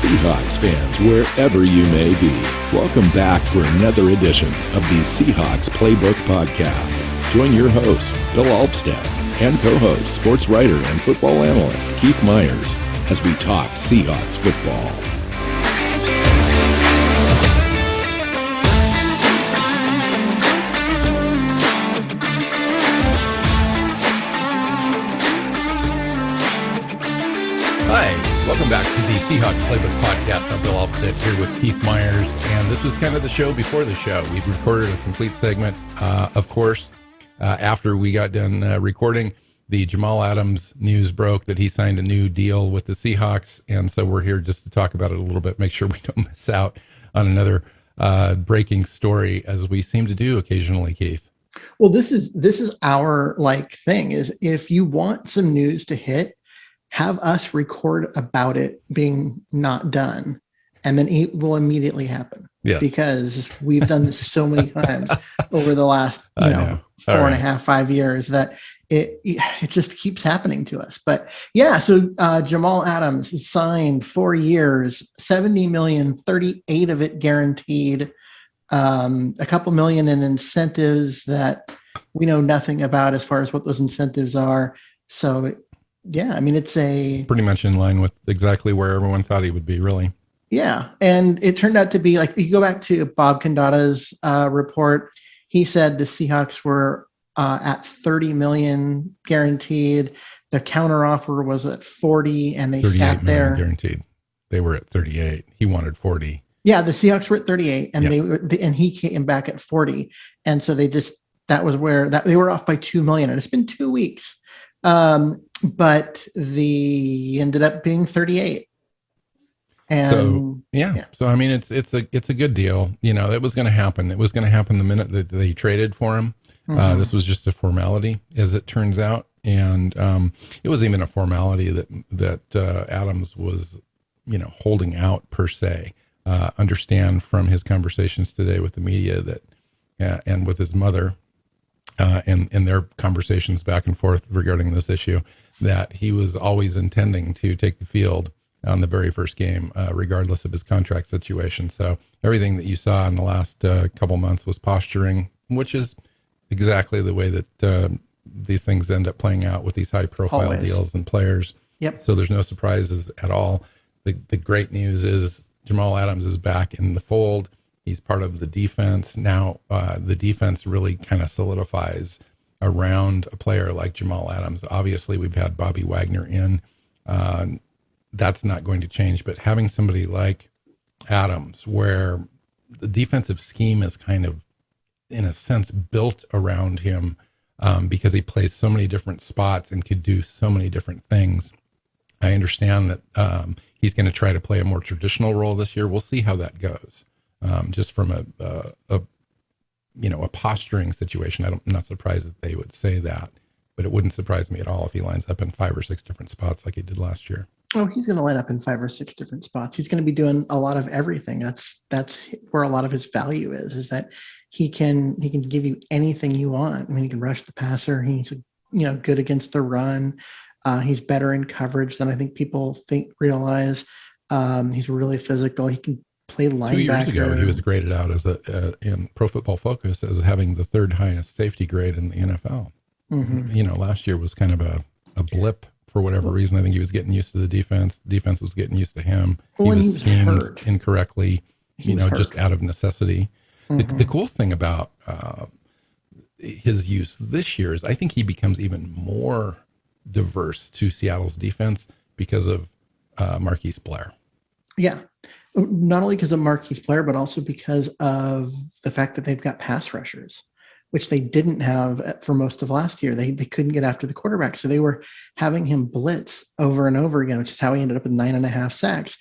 Seahawks fans, wherever you may be, welcome back for another edition of the Seahawks Playbook Podcast. Join your host, Bill Alvstad, and co-host, sports writer and football analyst Keith Myers, as we talk Seahawks football. Hi, welcome back to the Seahawks Playbook Podcast. I'm Bill Alvstad here with Keith Myers, and this is kind of the show before the show. We've recorded a complete segment, of course, after we got done recording. The Jamal Adams news broke that he signed a new deal with the Seahawks, and so we're here just to talk about it a little bit, make sure we don't miss out on another breaking story, as we seem to do occasionally, Keith. Well, this is our thing, is if you want some news to hit, have us record about it being not done, and then it will immediately happen. Yes. Because we've done this so many times over the last 4.5, 5 years that it just keeps happening to us. But yeah, so Jamal Adams signed 4 years, $70 million, 38 of it guaranteed, a couple million in incentives that we know nothing about as far as what those incentives are. So yeah, I mean, it's pretty much in line with exactly where everyone thought he would be, really. Yeah. And it turned out to be you go back to Bob Condata's report. He said the Seahawks were at 30 million guaranteed. The counteroffer was at 40, and they sat there guaranteed. They were at 38. He wanted 40. Yeah. The Seahawks were at 38, and and he came back at 40. And so that was where they were off by 2 million, and it's been 2 weeks. But the ended up being 38. And so I mean, it's a good deal. You know, it was going to happen. It was going to happen the minute that they traded for him. Mm-hmm. This was just a formality, as it turns out, and it was even a formality that Adams was, holding out per se. Understand from his conversations today with the media that, and with his mother, and their conversations back and forth regarding this issue, that he was always intending to take the field on the very first game, regardless of his contract situation. So everything that you saw in the last couple months was posturing, which is exactly the way that these things end up playing out with these high-profile deals and players. Yep. So there's no surprises at all. The great news is Jamal Adams is back in the fold. He's part of the defense. Now the defense really kind of solidifies around a player like Jamal Adams. Obviously, we've had Bobby Wagner in. That's not going to change. But having somebody like Adams, where the defensive scheme is kind of, in a sense, built around him because he plays so many different spots and could do so many different things. I understand that he's going to try to play a more traditional role this year. We'll see how that goes. Just from a posturing situation, I'm not surprised that they would say that, but it wouldn't surprise me at all if he lines up in 5 or 6 different spots like he did last year. Oh, he's going to line up in 5 or 6 different spots. He's going to be doing a lot of everything. That's where a lot of his value is that he can give you anything you want. I mean, he can rush the passer. He's good against the run. He's better in coverage than I think people realize. He's really physical. He can play linebacker. 2 years ago, he was graded out as in Pro Football Focus as having the 3rd highest safety grade in the NFL. Mm-hmm. Last year was kind of a blip for whatever reason. I think he was getting used to the defense. The defense was getting used to him. He was schemed incorrectly, just out of necessity. Mm-hmm. The cool thing about his use this year is I think he becomes even more diverse to Seattle's defense because of Marquise Blair. Yeah. Not only because of Marquise Blair, but also because of the fact that they've got pass rushers, which they didn't have for most of last year. They couldn't get after the quarterback. So they were having him blitz over and over again, which is how he ended up with 9.5 sacks.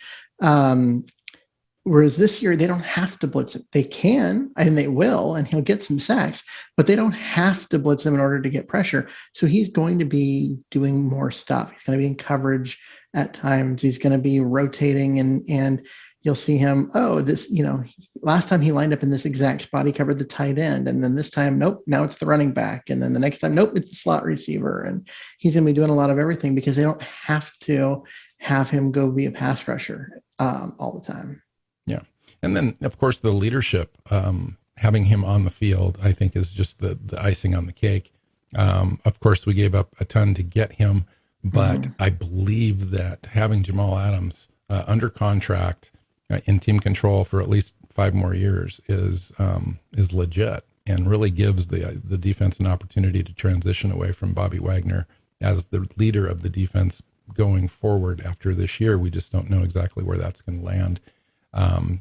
Whereas this year, they don't have to blitz him. They can, and they will, and he'll get some sacks, but they don't have to blitz him in order to get pressure. So he's going to be doing more stuff. He's going to be in coverage at times. He's going to be rotating, and you'll see him, last time he lined up in this exact spot, he covered the tight end. And then this time, nope, now it's the running back. And then the next time, nope, it's the slot receiver. And he's going to be doing a lot of everything because they don't have to have him go be a pass rusher all the time. Yeah. And then, of course, the leadership, having him on the field, I think is just the icing on the cake. Of course, we gave up a ton to get him, but I believe that having Jamal Adams under contract in team control for at least 5 more years is legit, and really gives the defense an opportunity to transition away from Bobby Wagner as the leader of the defense going forward after this year. We just don't know exactly where that's going to land.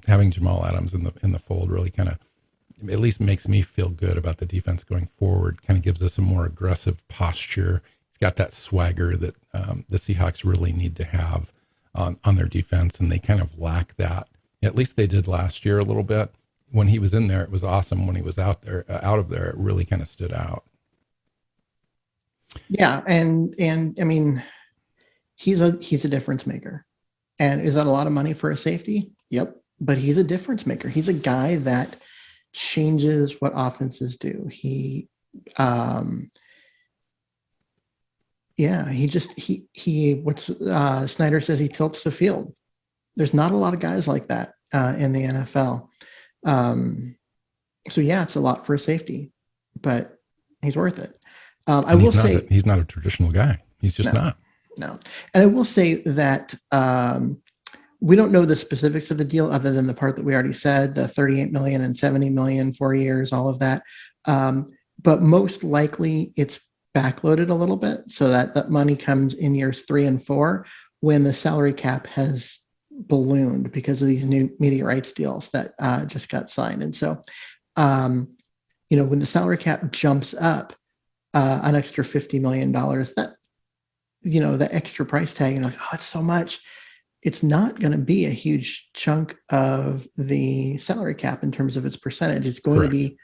Having Jamal Adams in the fold really kind of at least makes me feel good about the defense going forward. Kind of gives us a more aggressive posture. He's got that swagger that the Seahawks really need to have on their defense, and they kind of lack that. At least they did last year a little bit. When he was in there, it was awesome. When he was out of there, it really kind of stood out. Yeah, and I mean, he's a difference maker. And is that a lot of money for a safety? Yep. But he's a difference maker. He's a guy that changes what offenses do. He Snyder says he tilts the field. There's not a lot of guys like that in the NFL. So yeah, it's a lot for a safety, but he's worth it. I will say he's not a traditional guy. He's just not. No. And I will say that we don't know the specifics of the deal other than the part that we already said, the $38 million and $70 million, 4 years, all of that. But most likely it's backloaded a little bit so that that money comes in years 3 and 4 when the salary cap has ballooned because of these new media rights deals that just got signed. And so, when the salary cap jumps up an extra $50 million, that, the extra price tag, and like, oh, it's so much. It's not going to be a huge chunk of the salary cap in terms of its percentage. It's going to be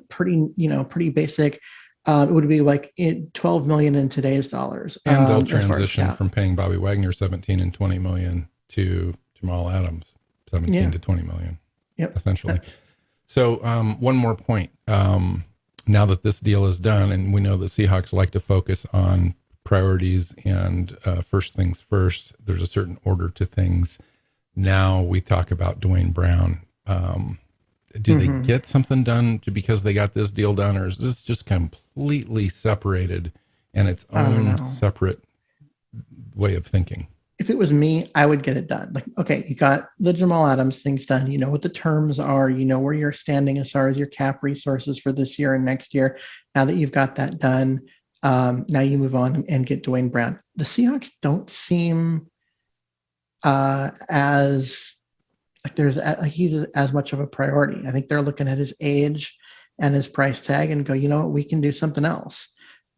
pretty basic. It would be like $12 million in today's dollars. And they'll transition from paying Bobby Wagner 17 and 20 million to Jamal Adams 17 to 20 million. Yep. Essentially. So one more point. Now that this deal is done, and we know the Seahawks like to focus on priorities and first things first, there's a certain order to things. Now we talk about Dwayne Brown. Do they get something done because they got this deal done, or is this just completely separated and its own separate way of thinking? If it was me, I would get it done. Like, okay, you got the Jamal Adams things done. You know what the terms are. You know where you're standing as far as your cap resources for this year and next year. Now that you've got that done, now you move on and get Dwayne Brown. The Seahawks don't seem as like he's as much of a priority. I think they're looking at his age and his price tag and go, you know what, we can do something else.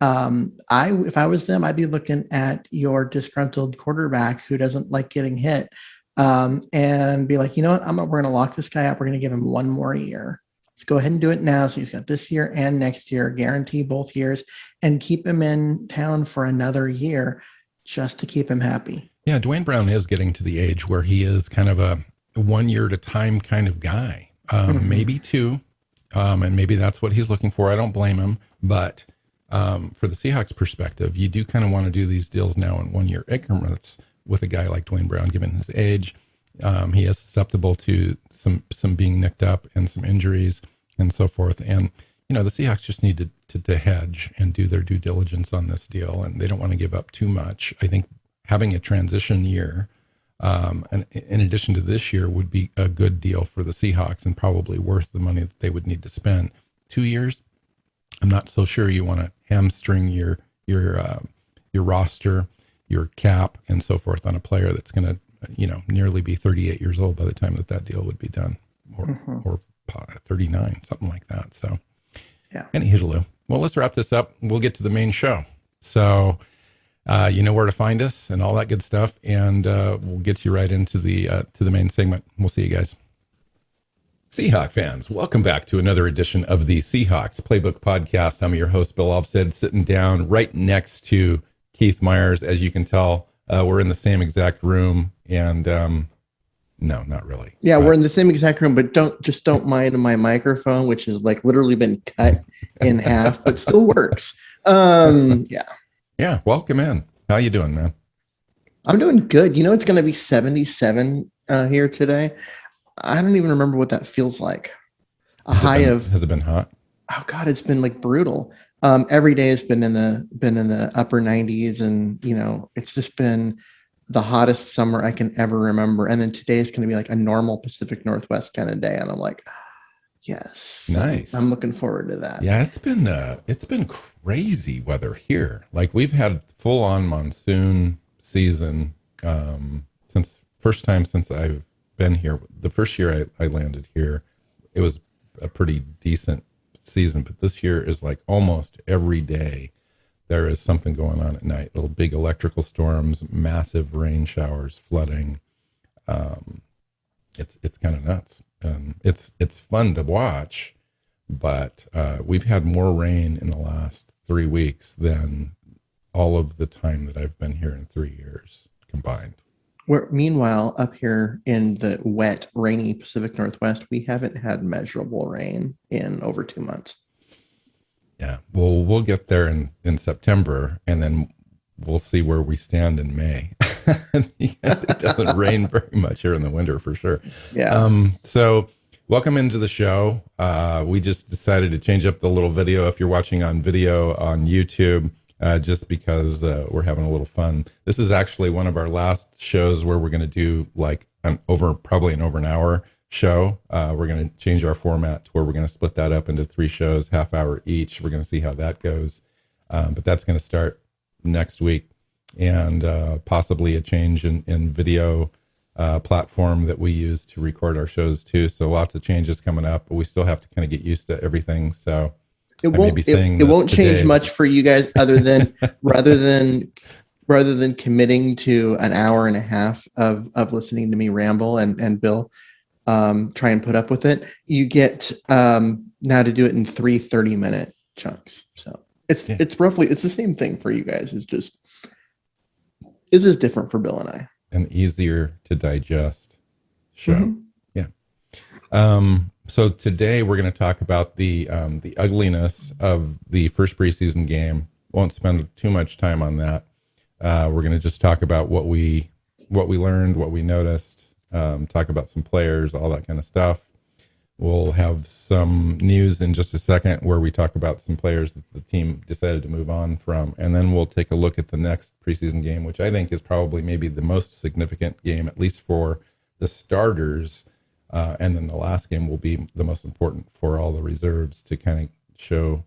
If I was them, I'd be looking at your disgruntled quarterback who doesn't like getting hit, and be like, you know what, we're going to lock this guy up. We're going to give him 1 more year. Let's go ahead and do it now. So he's got this year and next year, guarantee both years, and keep him in town for another year just to keep him happy. Yeah, Dwayne Brown is getting to the age where he is kind of a 1 year at a time kind of guy, maybe 2, and maybe that's what he's looking for. I don't blame him, but for the Seahawks perspective, you do kind of want to do these deals now in 1 year increments with a guy like Dwayne Brown, given his age. He is susceptible to some being nicked up and some injuries and so forth. And, the Seahawks just need to hedge and do their due diligence on this deal, and they don't want to give up too much. I think having a transition year, and in addition to this year, would be a good deal for the Seahawks and probably worth the money that they would need to spend. 2 years, I'm not so sure you want to hamstring your roster, your cap, and so forth on a player that's going to, nearly be 38 years old by the time that deal would be done, or 39, something like that. So, yeah. Anywho, well, let's wrap this up. We'll get to the main show. So, you know where to find us and all that good stuff, and we'll get you right into the main segment. We'll see you guys. Seahawk fans, welcome back to another edition of the Seahawks Playbook Podcast. I'm your host, Bill Alvstad, sitting down right next to Keith Myers. As you can tell, we're in the same exact room, and no, not really. Yeah, we're in the same exact room, but don't mind my microphone, which has like literally been cut in half, but still works. Yeah. Yeah, welcome in. How you doing, man? I'm doing good. You know, it's going to be 77 here today. I don't even remember what that feels like. Has it been hot? Oh God, it's been like brutal. Every day has been in the upper 90s, and you know, it's just been the hottest summer I can ever remember. And then today is going to be like a normal Pacific Northwest kind of day, and I'm like, yes, nice. I'm looking forward to that. Yeah, it's been crazy weather here. Like we've had full on monsoon season since I've been here. The first year I landed here, it was a pretty decent season, but this year is like almost every day there is something going on at night. Little big electrical storms, massive rain showers, flooding. It's kind of nuts. It's fun to watch, but we've had more rain in the last 3 weeks than all of the time that I've been here in 3 years combined. Meanwhile, up here in the wet, rainy Pacific Northwest, we haven't had measurable rain in over 2 months. Yeah, well, we'll get there in September, and then we'll see where we stand in May. It doesn't rain very much here in the winter for sure. Yeah. So welcome into the show. We just decided to change up the little video. If you're watching on video on YouTube, just because we're having a little fun. This is actually one of our last shows where we're going to do like probably an over an hour show. We're going to change our format to where we're going to split that up into 3 shows, half hour each. We're going to see how that goes. But that's going to start next week, and possibly a change in video platform that we use to record our shows too. So lots of changes coming up, but we still have to kind of get used to everything. So it won't change much for you guys other than rather than committing to an hour and a half of listening to me ramble and Bill try and put up with it. You get now to do it in 3 30-minute chunks. So it's the same thing for you guys. It's just different for Bill and I. An easier to digest show. Mm-hmm. Yeah. So today we're going to talk about the ugliness of the first preseason game. Won't spend too much time on that. We're going to just talk about what we learned, what we noticed, talk about some players, all that kind of stuff. We'll have some news in just a second where we talk about some players that the team decided to move on from. And then we'll take a look at the next preseason game, which I think is probably maybe the most significant game, at least for the starters. And then the last game will be the most important for all the reserves to kind of show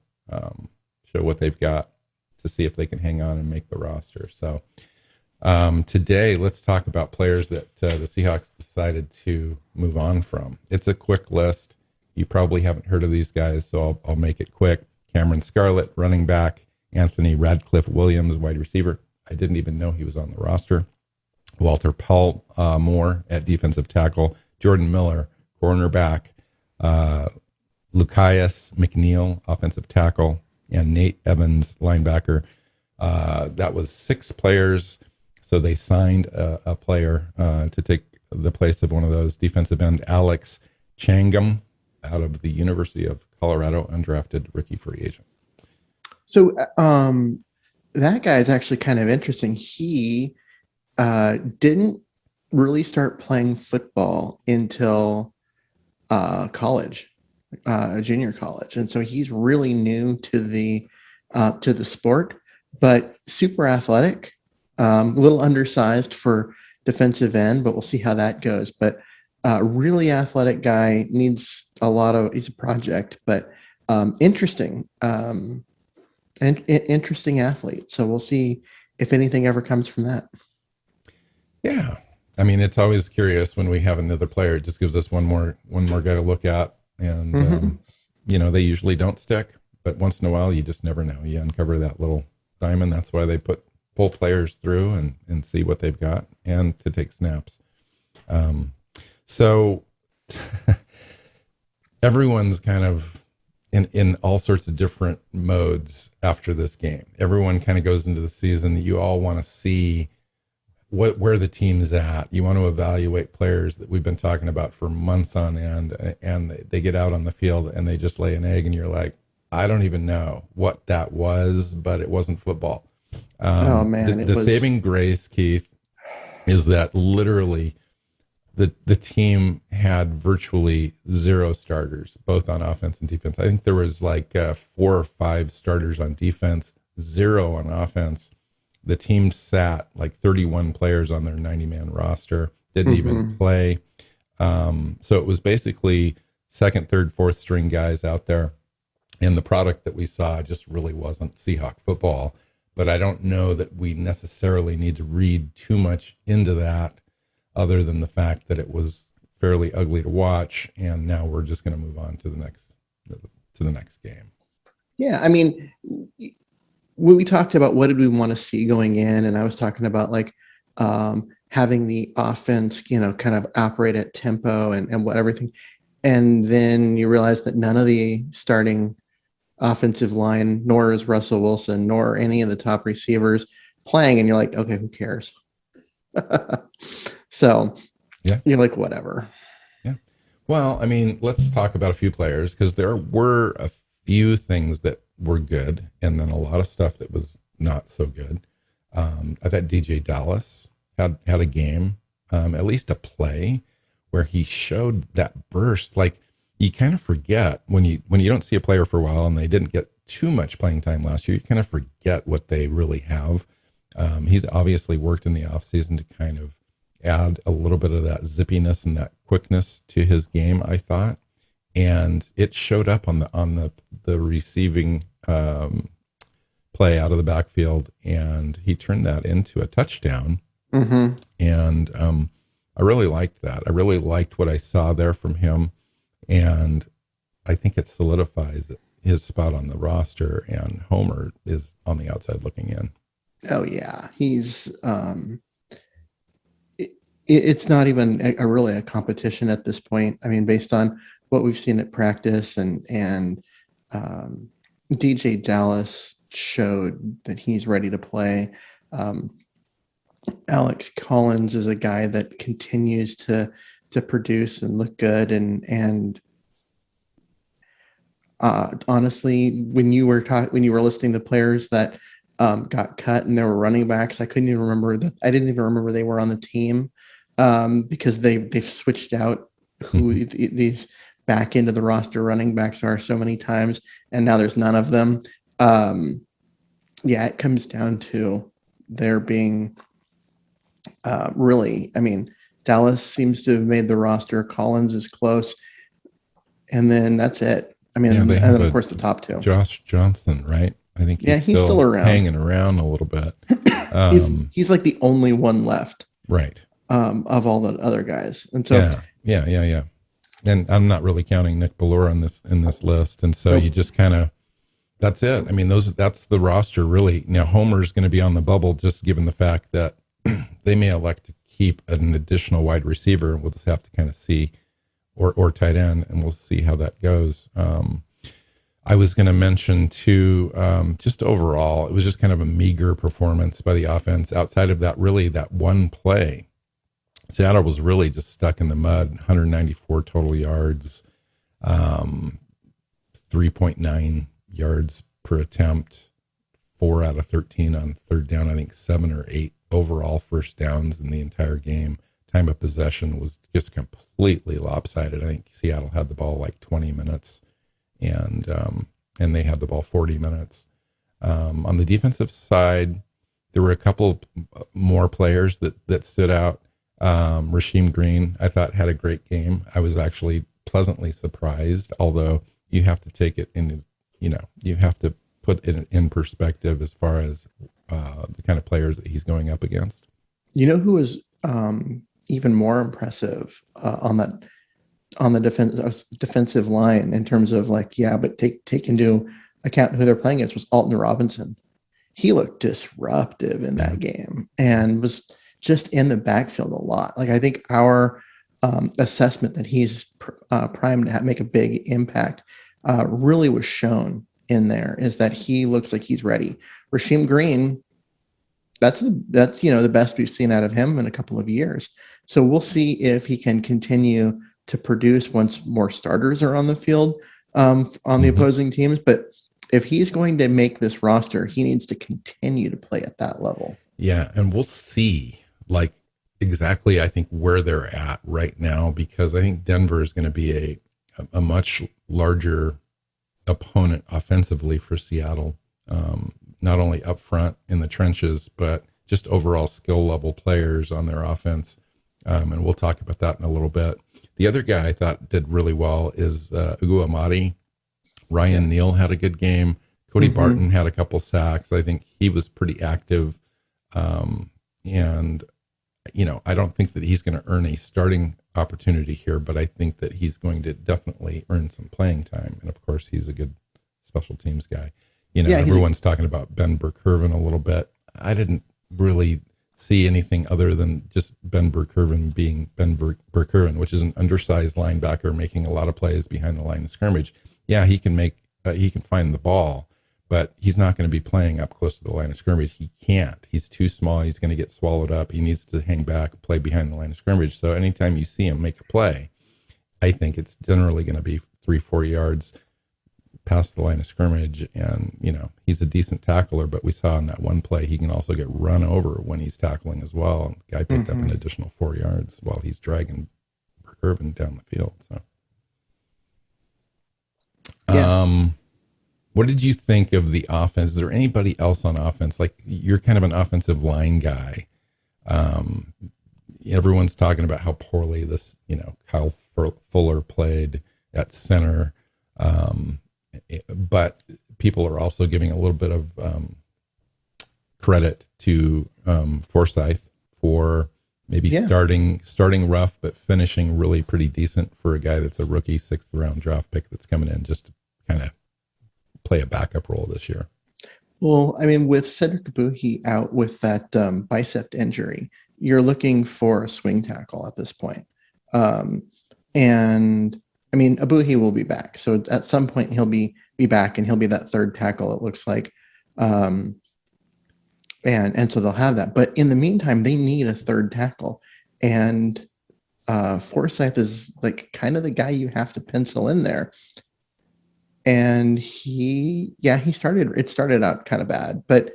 what they've got to see if they can hang on and make the roster. So today, let's talk about players that the Seahawks decided to move on from. It's a quick list. You probably haven't heard of these guys, so I'll make it quick. Cameron Scarlett, running back. Anthony Radcliffe-Williams, wide receiver. I didn't even know he was on the roster. Walter Moore at defensive tackle. Jordan Miller, cornerback. Lucius McNeil, offensive tackle. And Nate Evans, linebacker. That was 6 players. So they signed a player to take the place of one of those. Defensive end Alex Changum out of the University of Colorado, undrafted rookie free agent. So that guy is actually kind of interesting. He didn't really start playing football until college, junior college. And so he's really new to the sport, but super athletic. A little undersized for defensive end, but we'll see how that goes. But really athletic guy, needs he's a project, but interesting, and interesting athlete. So we'll see if anything ever comes from that. Yeah. I mean, it's always curious when we have another player. It just gives us one more guy to look at. And, they usually don't stick, but once in a while, you just never know. You uncover that little diamond. That's why they pull players through and see what they've got and to take snaps. So everyone's kind of in all sorts of different modes after this game. Everyone kind of goes into the season that you all want to see where the team is at. You want to evaluate players that we've been talking about for months on end, and they get out on the field and they just lay an egg, and you're like, I don't even know what that was, but it wasn't football. Oh man, the saving grace, Keith, is that literally the team had virtually zero starters, both on offense and defense. I think there was like 4 or 5 starters on defense, 0 on offense. The team sat like 31 players on their 90-man roster, didn't even play. So it was basically second, third, fourth string guys out there. And the product that we saw just really wasn't Seahawk football. But I don't know that we necessarily need to read too much into that, other than the fact that it was fairly ugly to watch. And now we're just going to move on to the next game. Yeah. I mean, we talked about what did we want to see going in. And I was talking about like having the offense, kind of operate at tempo and what everything. And then you realize that none of the starting offensive line, nor is Russell Wilson, nor any of the top receivers playing. And you're like, okay, who cares? So yeah, you're like, whatever. Yeah. Well, I mean, let's talk about a few players, because there were a few things that were good and then a lot of stuff that was not so good. I thought DJ Dallas had a game, at least a play where he showed that burst. Like, you kind of forget when you don't see a player for a while and they didn't get too much playing time last year, you kind of forget what they really have. He's obviously worked in the offseason to kind of add a little bit of that zippiness and that quickness to his game, I thought. And it showed up on the receiving play out of the backfield, and he turned that into a touchdown. Mm-hmm. And I really liked that. I really liked what I saw there from him, and I think it solidifies his spot on the roster, and Homer is on the outside looking in. Oh yeah, he's it's not even really a competition at this point. I mean, based on what we've seen at practice, and DJ Dallas showed that he's ready to play. Alex Collins is a guy that continues to produce and look good, and honestly, when you were listing the players that got cut and there were running backs, I couldn't even remember that. I didn't even remember they were on the team, because they've switched out who these back into the roster running backs are so many times, and now there's none of them. Yeah, it comes down to there being really, I mean, Dallas seems to have made the roster. Collins is close, and then that's it. I mean, and then of course the top two. Josh Johnson, right? I think he's still around, hanging around a little bit. He's like the only one left, right? Of all the other guys, and so yeah. And I'm not really counting Nick Bellore in this list, and so you just kind of, that's it. I mean, that's the roster really. Now Homer's going to be on the bubble, just given the fact that they may elect to keep an additional wide receiver. We'll just have to kind of see, or tight end, and we'll see how that goes. I was going to mention too, just overall, it was just kind of a meager performance by the offense. Outside of that, really that one play, Seattle was really just stuck in the mud. 194 total yards, 3.9 yards per attempt, 4 out of 13 on third down. I think 7 or 8 overall first downs in the entire game. Time of possession was just completely lopsided. I think Seattle had the ball like 20 minutes, and they had the ball 40 minutes. On the defensive side, there were a couple more players that stood out. Rasheem Green, I thought, had a great game. I was actually pleasantly surprised, although you have to take it in, you have to put it in perspective as far as the kind of players that he's going up against. You know who was even more impressive on the defensive line in terms of but take into account who they're playing against, was Alton Robinson. He looked disruptive in that game and was just in the backfield a lot. Like, I think our assessment that he's primed to make a big impact really was shown in there, is that he looks like he's ready. Rasheem Green, that's the best we've seen out of him in a couple of years. So we'll see if he can continue to produce once more starters are on the field on the opposing teams. But if he's going to make this roster, he needs to continue to play at that level. Yeah, and we'll see. Like, exactly, I think, where they're at right now, because I think Denver is going to be a much larger opponent offensively for Seattle, not only up front in the trenches, but just overall skill level players on their offense. And we'll talk about that in a little bit. The other guy I thought did really well is Ugo Amadi. Ryan Neal had a good game. Cody Barton had a couple sacks. I think he was pretty active. And, I don't think that he's going to earn a starting opportunity here, but I think that he's going to definitely earn some playing time. And of course, he's a good special teams guy. Everyone's talking about Ben Burkervin a little bit. I didn't really see anything other than just Ben Burkervin being Ben Burkervin, which is an undersized linebacker making a lot of plays behind the line of scrimmage. Yeah, he can find the ball, but he's not going to be playing up close to the line of scrimmage. He can't. He's too small. He's going to get swallowed up. He needs to hang back, play behind the line of scrimmage. So anytime you see him make a play, I think it's generally going to be 3-4 yards past the line of scrimmage. And, he's a decent tackler, but we saw in that one play, he can also get run over when he's tackling as well. And the guy picked up an additional 4 yards while he's dragging Burkervin down the field. So, what did you think of the offense? Is there anybody else on offense? Like, you're kind of an offensive line guy. Everyone's talking about how poorly this, Kyle Fuller played at center. But people are also giving a little bit of credit to Forsyth for maybe starting rough, but finishing really pretty decent for a guy that's a rookie 6th round draft pick that's coming in just to kind of play a backup role this year. Well, I mean, with Cedric Abuhi out with that bicep injury, you're looking for a swing tackle at this point. And I mean, Abuhi will be back. So at some point he'll be back and he'll be that third tackle, it looks like. And so they'll have that. But in the meantime, they need a third tackle. And Forsyth is like kind of the guy you have to pencil in there. And it started out kind of bad, but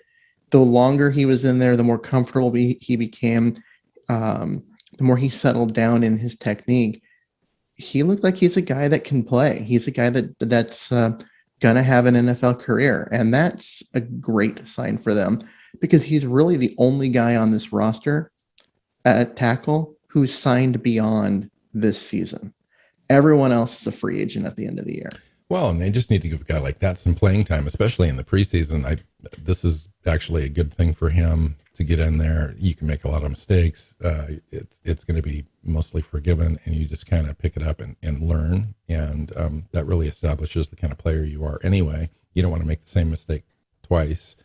the longer he was in there, the more comfortable he became, the more he settled down in his technique. He looked like he's a guy that can play. He's a guy that's going to have an NFL career. And that's a great sign for them because he's really the only guy on this roster at tackle who's signed beyond this season. Everyone else is a free agent at the end of the year. Well, and they just need to give a guy like that some playing time, especially in the preseason. This is actually a good thing for him to get in there. You can make a lot of mistakes. It's going to be mostly forgiven, and you just kind of pick it up and learn. And that really establishes the kind of player you are anyway. You don't want to make the same mistake twice,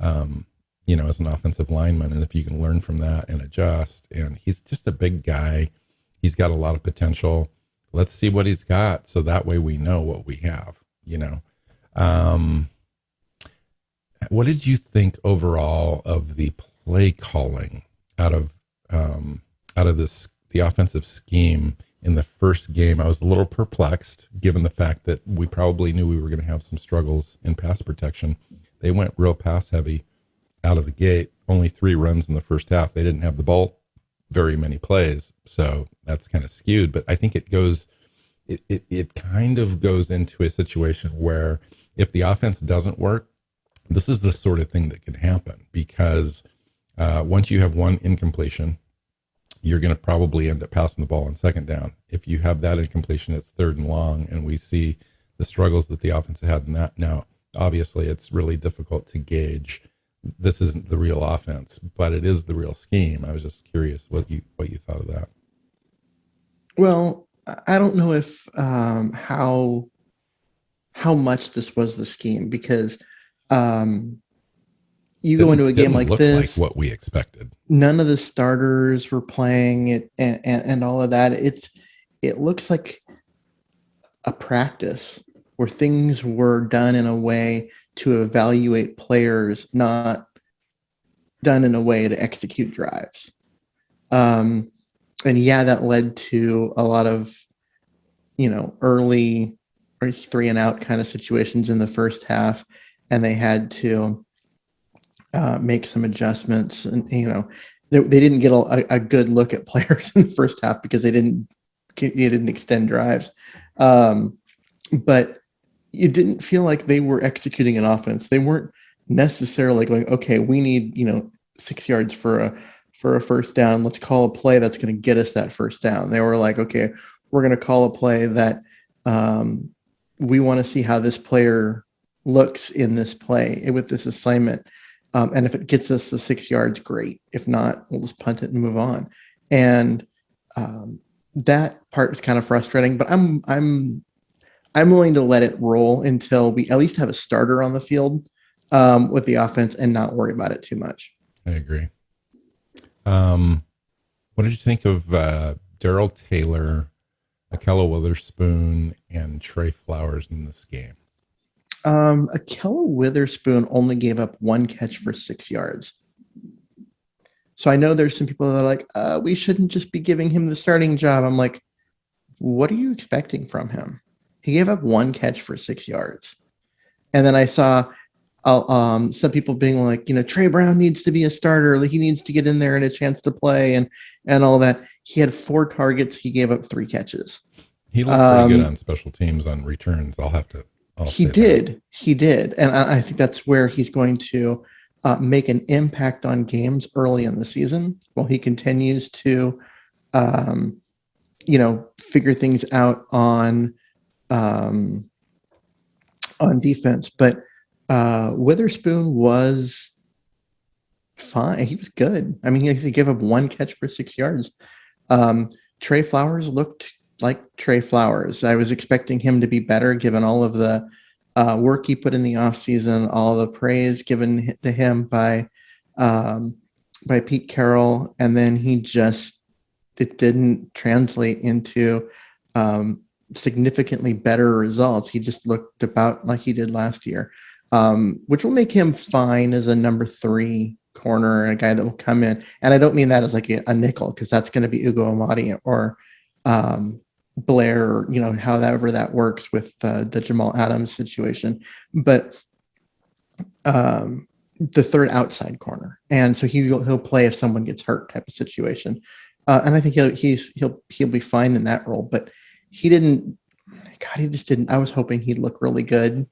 as an offensive lineman. And if you can learn from that and adjust, and he's just a big guy. He's got a lot of potential. Let's see what he's got, so that way we know what we have, What did you think overall of the play calling out of the offensive scheme in the first game? I was a little perplexed, given the fact that we probably knew we were going to have some struggles in pass protection. They went real pass heavy out of the gate, only 3 runs in the first half. They didn't have the ball very many plays, so that's kind of skewed. But I think it kind of goes into a situation where if the offense doesn't work, this is the sort of thing that can happen, because once you have one incompletion, you're going to probably end up passing the ball on second down. If you have that incompletion, it's 3rd and long, and we see the struggles that the offense had in that. Now, obviously, it's really difficult to gauge. This isn't the real offense, but it is the real scheme. I was just curious what you thought of that. Well, I don't know if how much this was the scheme, because you go into a game like this, like what we expected. None of the starters were playing it, and all of that. It looks like a practice where things were done in a way to evaluate players, not done in a way to execute drives. And that led to a lot of, early or 3-and-out kind of situations in the first half. And they had to make some adjustments, and, they didn't get a good look at players in the first half because they didn't extend drives. But it didn't feel like they were executing an offense. They weren't necessarily going, okay, we need 6 yards for a first down. Let's call a play that's going to get us that first down. They were like, okay, we're going to call a play that we want to see how this player looks in this play with this assignment. And if it gets us the 6 yards, great. If not, we'll just punt it and move on. And that part is kind of frustrating, but I'm willing to let it roll until we at least have a starter on the field with the offense and not worry about it too much. I agree. What did you think of Darrell Taylor, Akella Witherspoon, and Trey Flowers in this game? Akella Witherspoon only gave up 1 catch for 6 yards. So I know there's some people that are like, we shouldn't just be giving him the starting job. I'm like, what are you expecting from him? He gave up 1 catch for 6 yards. And then I saw some people being like, Trey Brown needs to be a starter. Like, he needs to get in there and a chance to play and all that. He had 4 targets. He gave up 3 catches. He looked pretty good on special teams on returns. He did. And I think that's where he's going to make an impact on games early in the season while he continues to, figure things out on defense. But Witherspoon was fine. He was good. I mean, he gave up 1 catch for 6 yards. Trey Flowers looked like Trey Flowers. I was expecting him to be better given all of the work he put in the offseason, all the praise given to him by Pete Carroll, and then it didn't translate into significantly better results. He just looked about like he did last year, which will make him fine as a number 3 corner and a guy that will come in. And I don't mean that as like a nickel, because that's going to be Ugo Amadi or Blair, however that works with the Jamal Adams situation, but the 3rd outside corner. And so he'll play if someone gets hurt type of situation. And I think he'll be fine in that role, but he just didn't. I was hoping he'd look really good.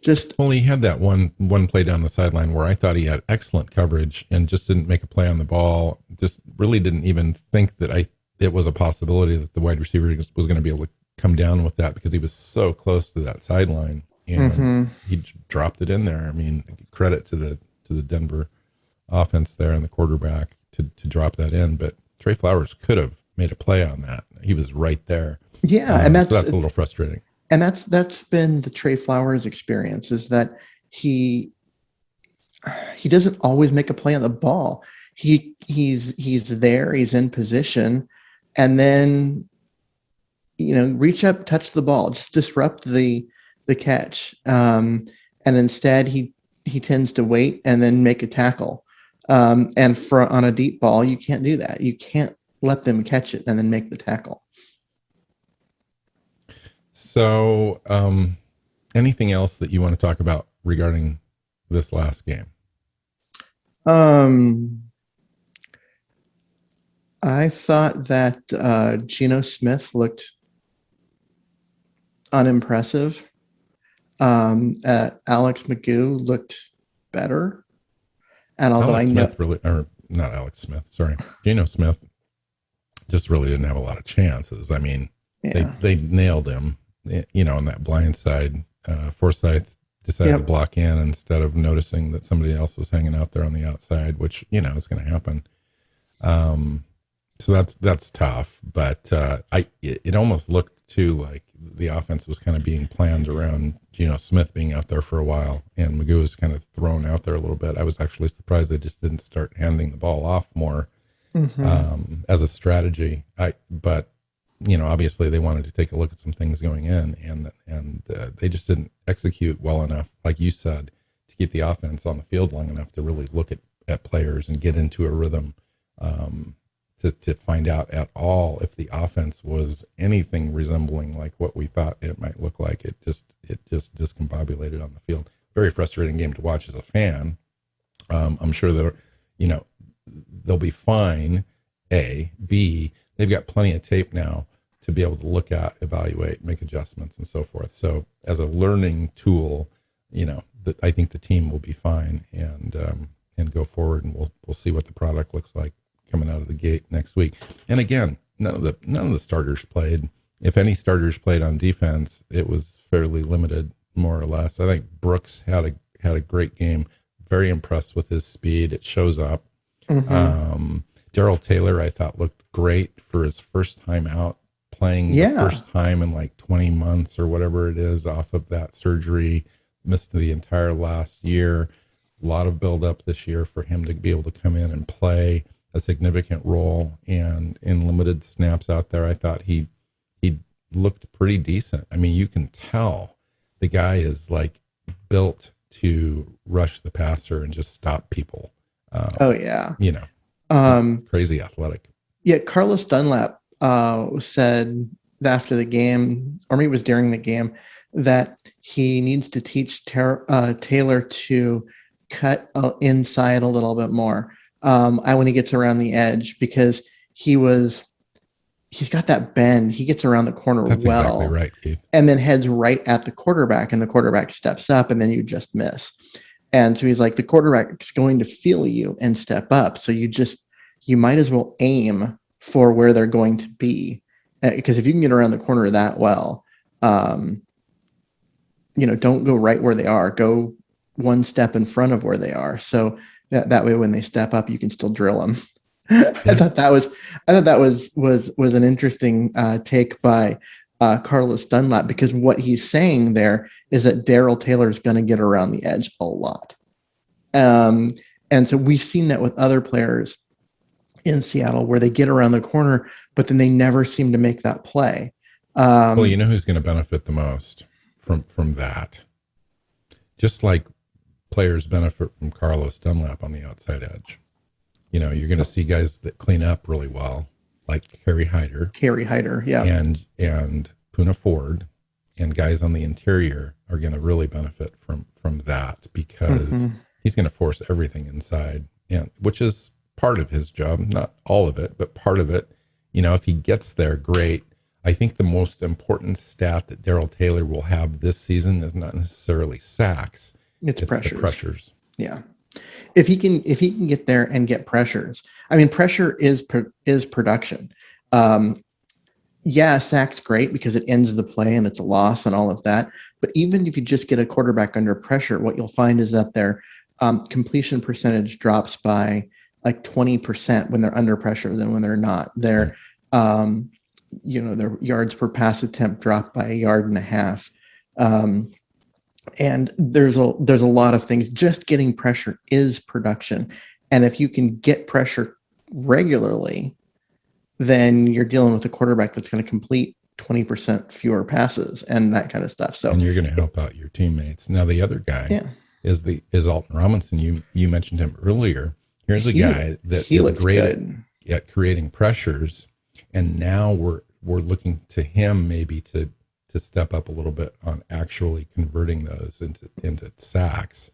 He had that one play down the sideline where I thought he had excellent coverage and just didn't make a play on the ball. Just really didn't even think that it was a possibility that the wide receiver was going to be able to come down with that because he was so close to that sideline and he dropped it in there. I mean, credit to the Denver offense there and the quarterback to drop that in, but Trey Flowers could have made a play on that. He was right there. Yeah. And that's a little frustrating. And that's been the Trey Flowers experience, is that he doesn't always make a play on the ball. He's there, he's in position, and then reach up, touch the ball, just disrupt the catch. And instead he tends to wait and then make a tackle. And on a deep ball, you can't do that. You can't let them catch it and then make the tackle. So, anything else that you want to talk about regarding this last game? I thought that Geno Smith looked unimpressive. Alex Magoo looked better. And although Geno Smith just really didn't have a lot of chances. I mean, they nailed him. On that blind side, Forsyth decided to block in instead of noticing that somebody else was hanging out there on the outside, which, is going to happen. So that's tough, but it almost looked too like the offense was kind of being planned around Geno Smith being out there for a while, and Magoo was kind of thrown out there a little bit. I was actually surprised they just didn't start handing the ball off more as a strategy. But obviously they wanted to take a look at some things going in, and they just didn't execute well enough, like you said, to keep the offense on the field long enough to really look at players and get into a rhythm, to find out at all if the offense was anything resembling like what we thought it might look like. It just discombobulated on the field. Very frustrating game to watch as a fan. I'm sure that they'll be fine. A, B, they've got plenty of tape now to be able to look at, evaluate, make adjustments, and so forth. So as a learning tool, I think the team will be fine and go forward, and we'll see what the product looks like coming out of the gate next week. And again, none of the starters played. If any starters played on defense, it was fairly limited, more or less. I think Brooks had a great game. Very impressed with his speed. It shows up. Mm-hmm. Darrell Taylor, I thought, looked great for his first time out, playing the first time in like 20 months or whatever it is off of that surgery. Missed the entire last year. A lot of build-up this year for him to be able to come in and play a significant role. And in limited snaps out there, I thought he looked pretty decent. I mean, you can tell the guy is like built to rush the passer and just stop people. Crazy athletic. Yeah, Carlos Dunlap said after the game, or maybe it was during the game, that he needs to teach Taylor to cut inside a little bit more when he gets around the edge, because he's got that bend. He gets around the corner. That's exactly right, Keith. And then heads right at the quarterback, and the quarterback steps up, and then you just miss. And so he's like, the quarterback's going to feel you and step up. So you might as well aim for where they're going to be. Because if you can get around the corner that well, don't go right where they are. Go one step in front of where they are. So that way, when they step up, you can still drill them. I thought that was an interesting take by Carlos Dunlap, because what he's saying there is that Darrell Taylor is going to get around the edge a lot. And so we've seen that with other players in Seattle where they get around the corner, but then they never seem to make that play. Well, you know who's going to benefit the most from that? Just like players benefit from Carlos Dunlap on the outside edge. You're going to see guys that clean up really well, like Kerry Hyder, yeah, and Puna Ford, and guys on the interior are going to really benefit from that, because he's going to force everything inside, and which is part of his job, not all of it, but part of it. If he gets there, great. I think the most important stat that Darrell Taylor will have this season is not necessarily sacks; it's the pressures. Yeah. If he can get there and get pressures, I mean, pressure is production. Sack's great because it ends the play and it's a loss and all of that. But even if you just get a quarterback under pressure, what you'll find is that their completion percentage drops by like 20% when they're under pressure than when they're not. Their their yards per pass attempt drop by 1.5 yards. And there's a lot of things. Just getting pressure is production. And if you can get pressure regularly, then you're dealing with a quarterback that's going to complete 20% fewer passes and that kind of stuff. So, and you're going to help out your teammates. Now, the other guy is Alton Robinson. You mentioned him earlier. Here's a guy that is great at creating pressures. And now we're looking to him maybe to step up a little bit on actually converting those into sacks,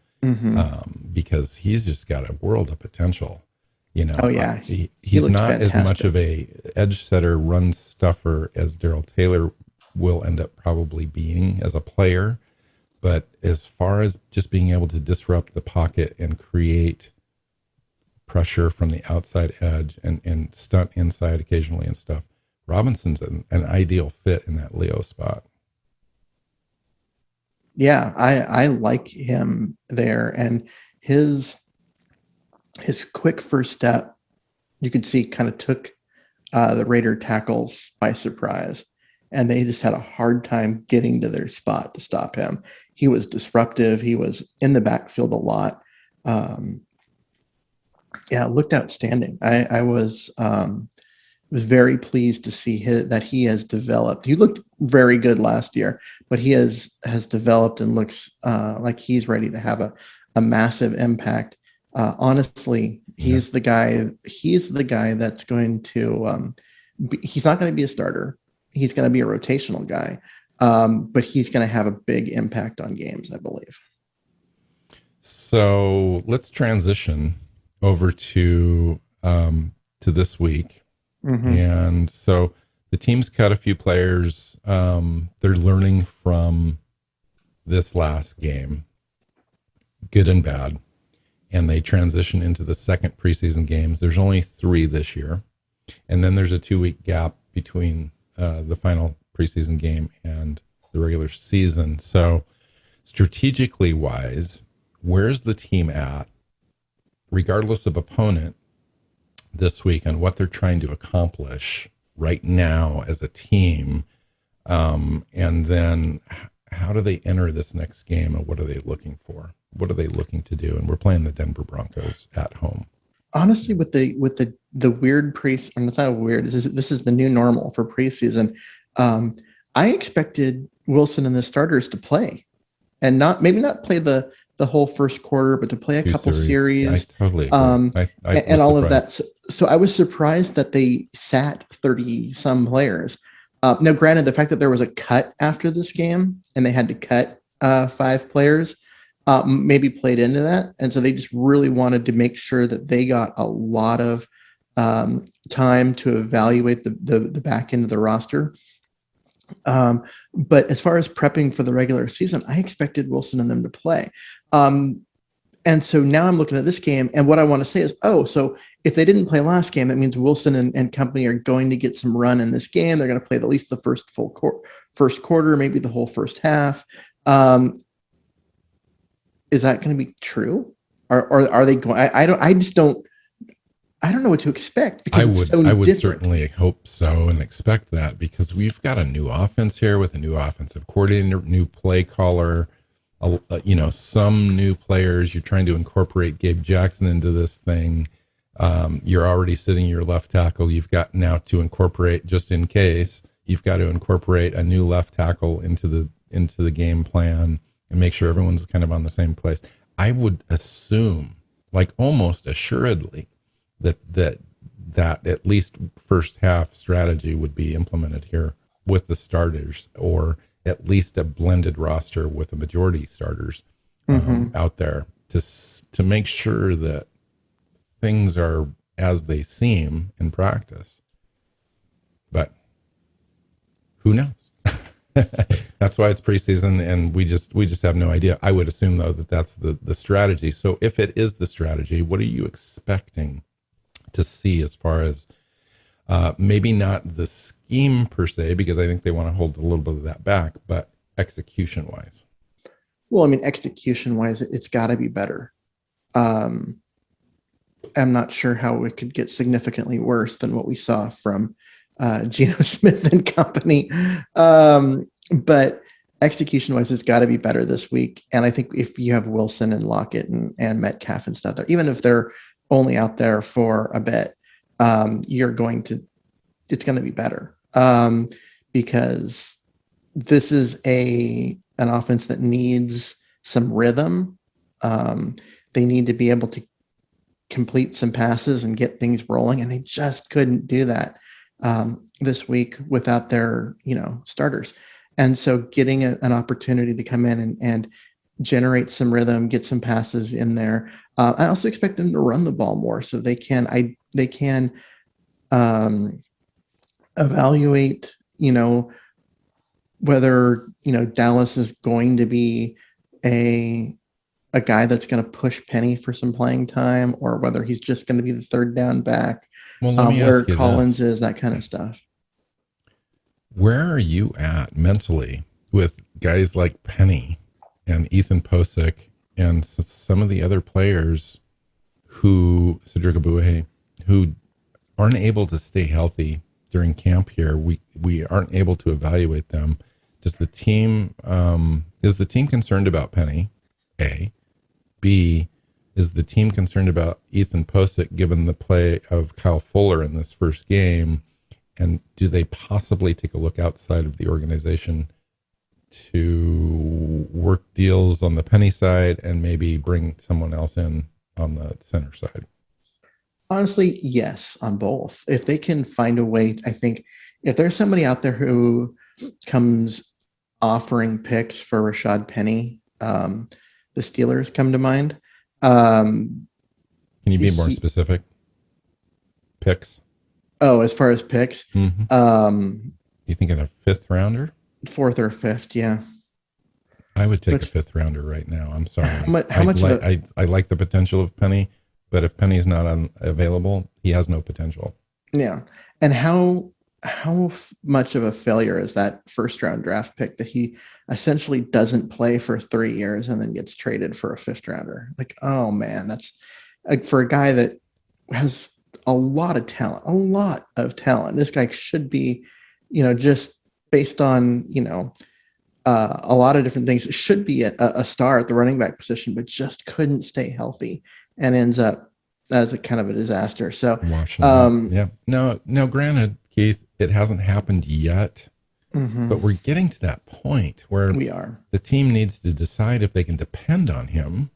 because he's just got a world of potential. He's not fantastic. As much of a edge setter, run stuffer as Darrell Taylor will end up probably being as a player, but as far as just being able to disrupt the pocket and create pressure from the outside edge and stunt inside occasionally and stuff, Robinson's an ideal fit in that Leo spot. Yeah, I like him there, and his quick first step, you could see, kind of took the Raider tackles by surprise, and they just had a hard time getting to their spot to stop him. He was disruptive. He was in the backfield a lot. It looked outstanding. I was very pleased to see that he has developed. He looked very good last year, but he has developed and looks like he's ready to have a massive impact. Honestly, he's the guy that's going to, he's not going to be a starter. He's going to be a rotational guy, but he's going to have a big impact on games, I believe. So let's transition over to this week. Mm-hmm. And so the team's cut a few players. They're learning from this last game, good and bad. And they transition into the second preseason games. There's only 3 this year. And then there's a 2-week gap between the final preseason game and the regular season. So strategically wise, where's the team at, regardless of opponent, this week, and what they're trying to accomplish right now as a team? And then how do they enter this next game, and what are they looking for? What are they looking to do? And we're playing the Denver Broncos at home. Honestly, with the weird preseason, it's not weird. This is the new normal for preseason. I expected Wilson and the starters to play, and maybe not play the whole first quarter, but to play a couple series. I totally agree. And all of that. So I was surprised that they sat 30 some players. Now, granted, the fact that there was a cut after this game and they had to cut 5 players maybe played into that. And so they just really wanted to make sure that they got a lot of time to evaluate the back end of the roster. But as far as prepping for the regular season, I expected Wilson and them to play. And so now I'm looking at this game, and what I want to say is, so if they didn't play last game, that means Wilson and company are going to get some run in this game. They're going to play at least the first first quarter, maybe the whole first half. Is that going to be true? Or are they going? I don't know what to expect, because I would certainly hope so and expect that, because we've got a new offense here with a new offensive coordinator, new play caller, some new players. You're trying to incorporate Gabe Jackson into this thing. You're already sitting your left tackle. You've got now to incorporate, just in case, you've got to incorporate a new left tackle into the game plan and make sure everyone's kind of on the same place. I would assume, like almost assuredly, that at least first half strategy would be implemented here with the starters, or at least a blended roster with a majority starters out there to make sure that things are as they seem in practice. But who knows? That's why it's preseason, and we just have no idea. I would assume, though, that that's the strategy. So if it is the strategy, what are you expecting to see as far as maybe not the scheme per se, because I think they want to hold a little bit of that back, but execution wise? Well, I mean, execution wise, it's got to be better. I'm not sure how it could get significantly worse than what we saw from Geno Smith and company. But execution wise, it's got to be better this week. And I think if you have Wilson and Lockett and Metcalf and stuff there, even if they're only out there for a bit, it's going to be better, because this is an offense that needs some rhythm. They need to be able to complete some passes and get things rolling, and they just couldn't do that this week without their starters. And so getting an opportunity to come in and generate some rhythm, get some passes in there. I also expect them to run the ball more, so they can evaluate, whether Dallas is going to be a guy that's going to push Penny for some playing time, or whether he's just going to be the third down back. Well, let me where ask you Collins this. is, that kind of stuff. Where are you at mentally with guys like Penny and Ethan Posick and some of the other players Cedric Abuehe, who aren't able to stay healthy during camp here? We aren't able to evaluate them. Does the team is the team concerned about Penny? A. B, is the team concerned about Ethan Posick given the play of Kyle Fuller in this first game? And do they possibly take a look outside of the organization to work deals on the Penny side and maybe bring someone else in on the center side? Honestly, yes, on both. If they can find a way, I think if there's somebody out there who comes offering picks for Rashad Penny, the Steelers come to mind. Can Can you be more specific? Picks? Oh, as far as picks, You thinking a 5th rounder? 4th or 5th, yeah. I would take a 5th rounder right now. I'm sorry. I like the potential of Penny, but if Penny's not available, he has no potential. Yeah. And how much of a failure is that 1st round draft pick that he essentially doesn't play for 3 years and then gets traded for a 5th rounder? Like, oh man, that's like, for a guy that has a lot of talent. This guy should be, just based on, a lot of different things, should be a star at the running back position, but just couldn't stay healthy and ends up as a kind of a disaster. So, yeah. Now, granted, Keith, it hasn't happened yet, but we're getting to that point where the team needs to decide if they can depend on him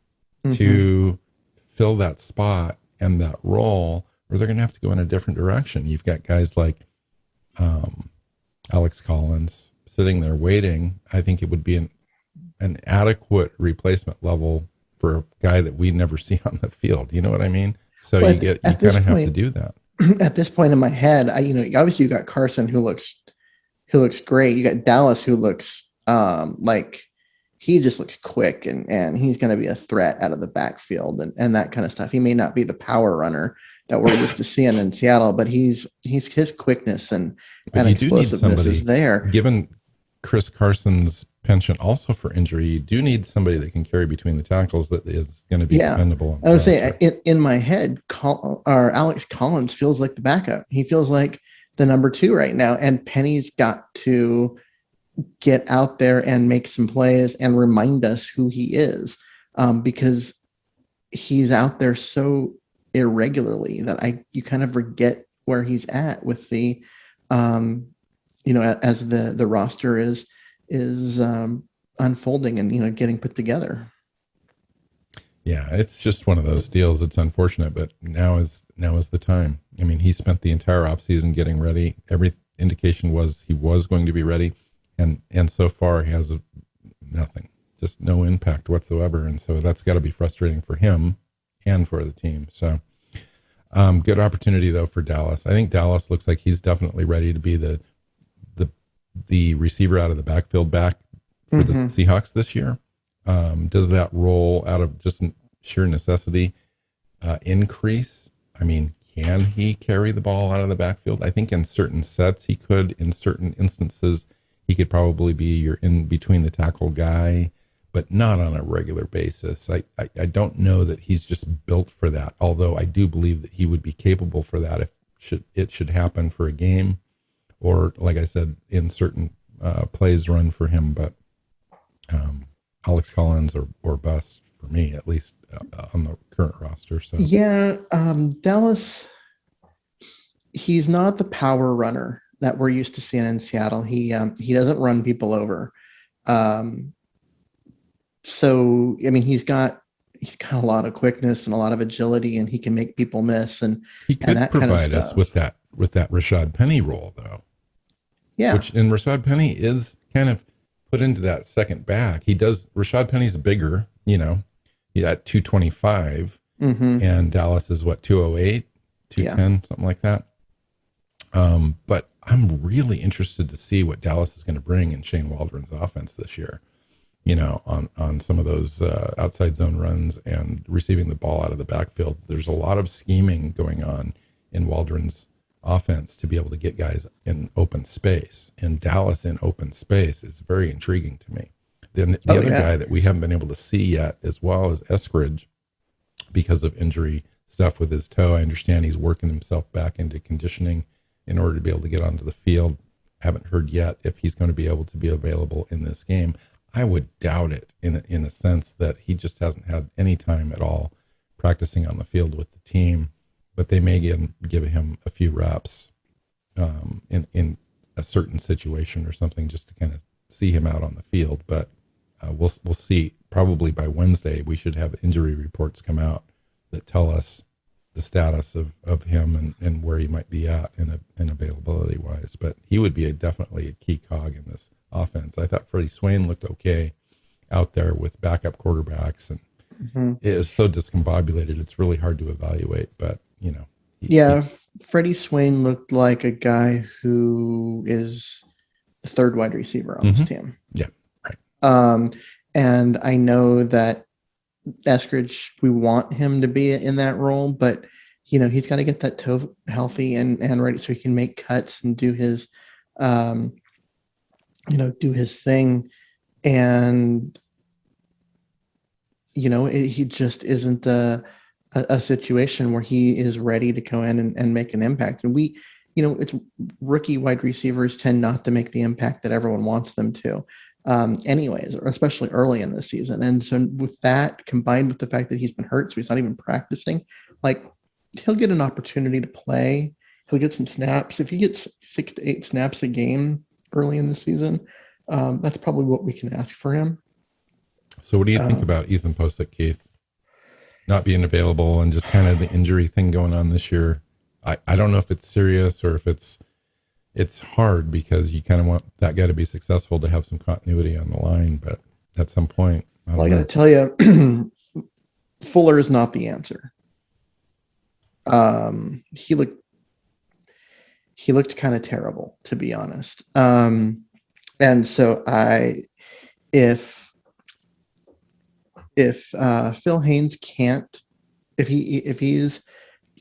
to fill that spot and that role, or they're going to have to go in a different direction. You've got guys like Alex Collins sitting there waiting. I think it would be an adequate replacement level for a guy that we never see on the field. You know what I mean? So you kind of have to do that. At this point in my head, obviously you got Carson who looks great. You got Dallas who looks like he just looks quick and he's going to be a threat out of the backfield and that kind of stuff. He may not be the power runner that we're used to seeing in Seattle, but his quickness and explosiveness is there. Given Chris Carson's penchant also for injury, you do need somebody that can carry between the tackles that is going to be dependable. I would say in my head, Alex Collins feels like the backup. He feels like the number 2 right now, and Penny's got to get out there and make some plays and remind us who he is, because he's out there so irregularly that you kind of forget where he's at with the as the roster is unfolding and getting put together. Yeah, it's just one of those deals. It's unfortunate, but now is the time. I mean, he spent the entire offseason getting ready. Every indication was he was going to be ready, and so far he has nothing, just no impact whatsoever. And so that's got to be frustrating for him and for the team. So good opportunity though for Dallas. I think Dallas looks like he's definitely ready to be the receiver out of the backfield back for the Seahawks this year. Does that role out of just sheer necessity increase? I mean, can he carry the ball out of the backfield? I think in certain sets he could. In certain instances, he could probably be your in between the tackle guy, but not on a regular basis. I don't know that he's just built for that, although I do believe that he would be capable for that if it should happen for a game, or like I said, in certain plays run for him. But Alex Collins or bust for me, at least on the current roster. So yeah, Dallas, he's not the power runner that we're used to seeing in Seattle. He doesn't run people over. So I mean, he's got a lot of quickness and a lot of agility, and he can make people miss. And he could provide us with that Rashad Penny role, though. Yeah, and Rashad Penny is kind of put into that second back. Rashad Penny's bigger, he's at 225, and Dallas is 208, 210, something like that. But I'm really interested to see what Dallas is going to bring in Shane Waldron's offense this year, on some of those outside zone runs and receiving the ball out of the backfield. There's a lot of scheming going on in Waldron's offense to be able to get guys in open space, and Dallas in open space is very intriguing to me. Then the other guy that we haven't been able to see yet as well is Eskridge, because of injury stuff with his toe. I understand he's working himself back into conditioning in order to be able to get onto the field. Haven't heard yet if he's going to be able to be available in this game. I would doubt it in a sense that he just hasn't had any time at all practicing on the field with the team. But they may give him a few reps in a certain situation or something, just to kind of see him out on the field. But we'll see. Probably by Wednesday, we should have injury reports come out that tell us the status of him and where he might be at in availability wise. But he would be definitely a key cog in this offense. I thought Freddie Swain looked okay out there with backup quarterbacks, and is so discombobulated. It's really hard to evaluate, but Freddie Swain looked like a guy who is the third wide receiver on this team. Yeah. Right. And I know that Eskridge, we want him to be in that role, but he's got to get that toe healthy and ready so he can make cuts and do his, do his thing. And, he just isn't a situation where he is ready to go in and make an impact. And it's rookie wide receivers tend not to make the impact that everyone wants them to. Anyways, or especially early in the season. And so with that combined with the fact that he's been hurt, so he's not even practicing, like he'll get an opportunity to play. He'll get some snaps. If he gets 6 to 8 snaps a game early in the season, that's probably what we can ask for him. So what do you think about Ethan Posick, Keith, not being available and just kind of the injury thing going on this year? I don't know if it's serious or if it's hard because you kind of want that guy to be successful to have some continuity on the line, but at some point, I got to tell you, Fuller is not the answer. He looked kind of terrible, to be honest. And so if Phil Haynes can't, if he's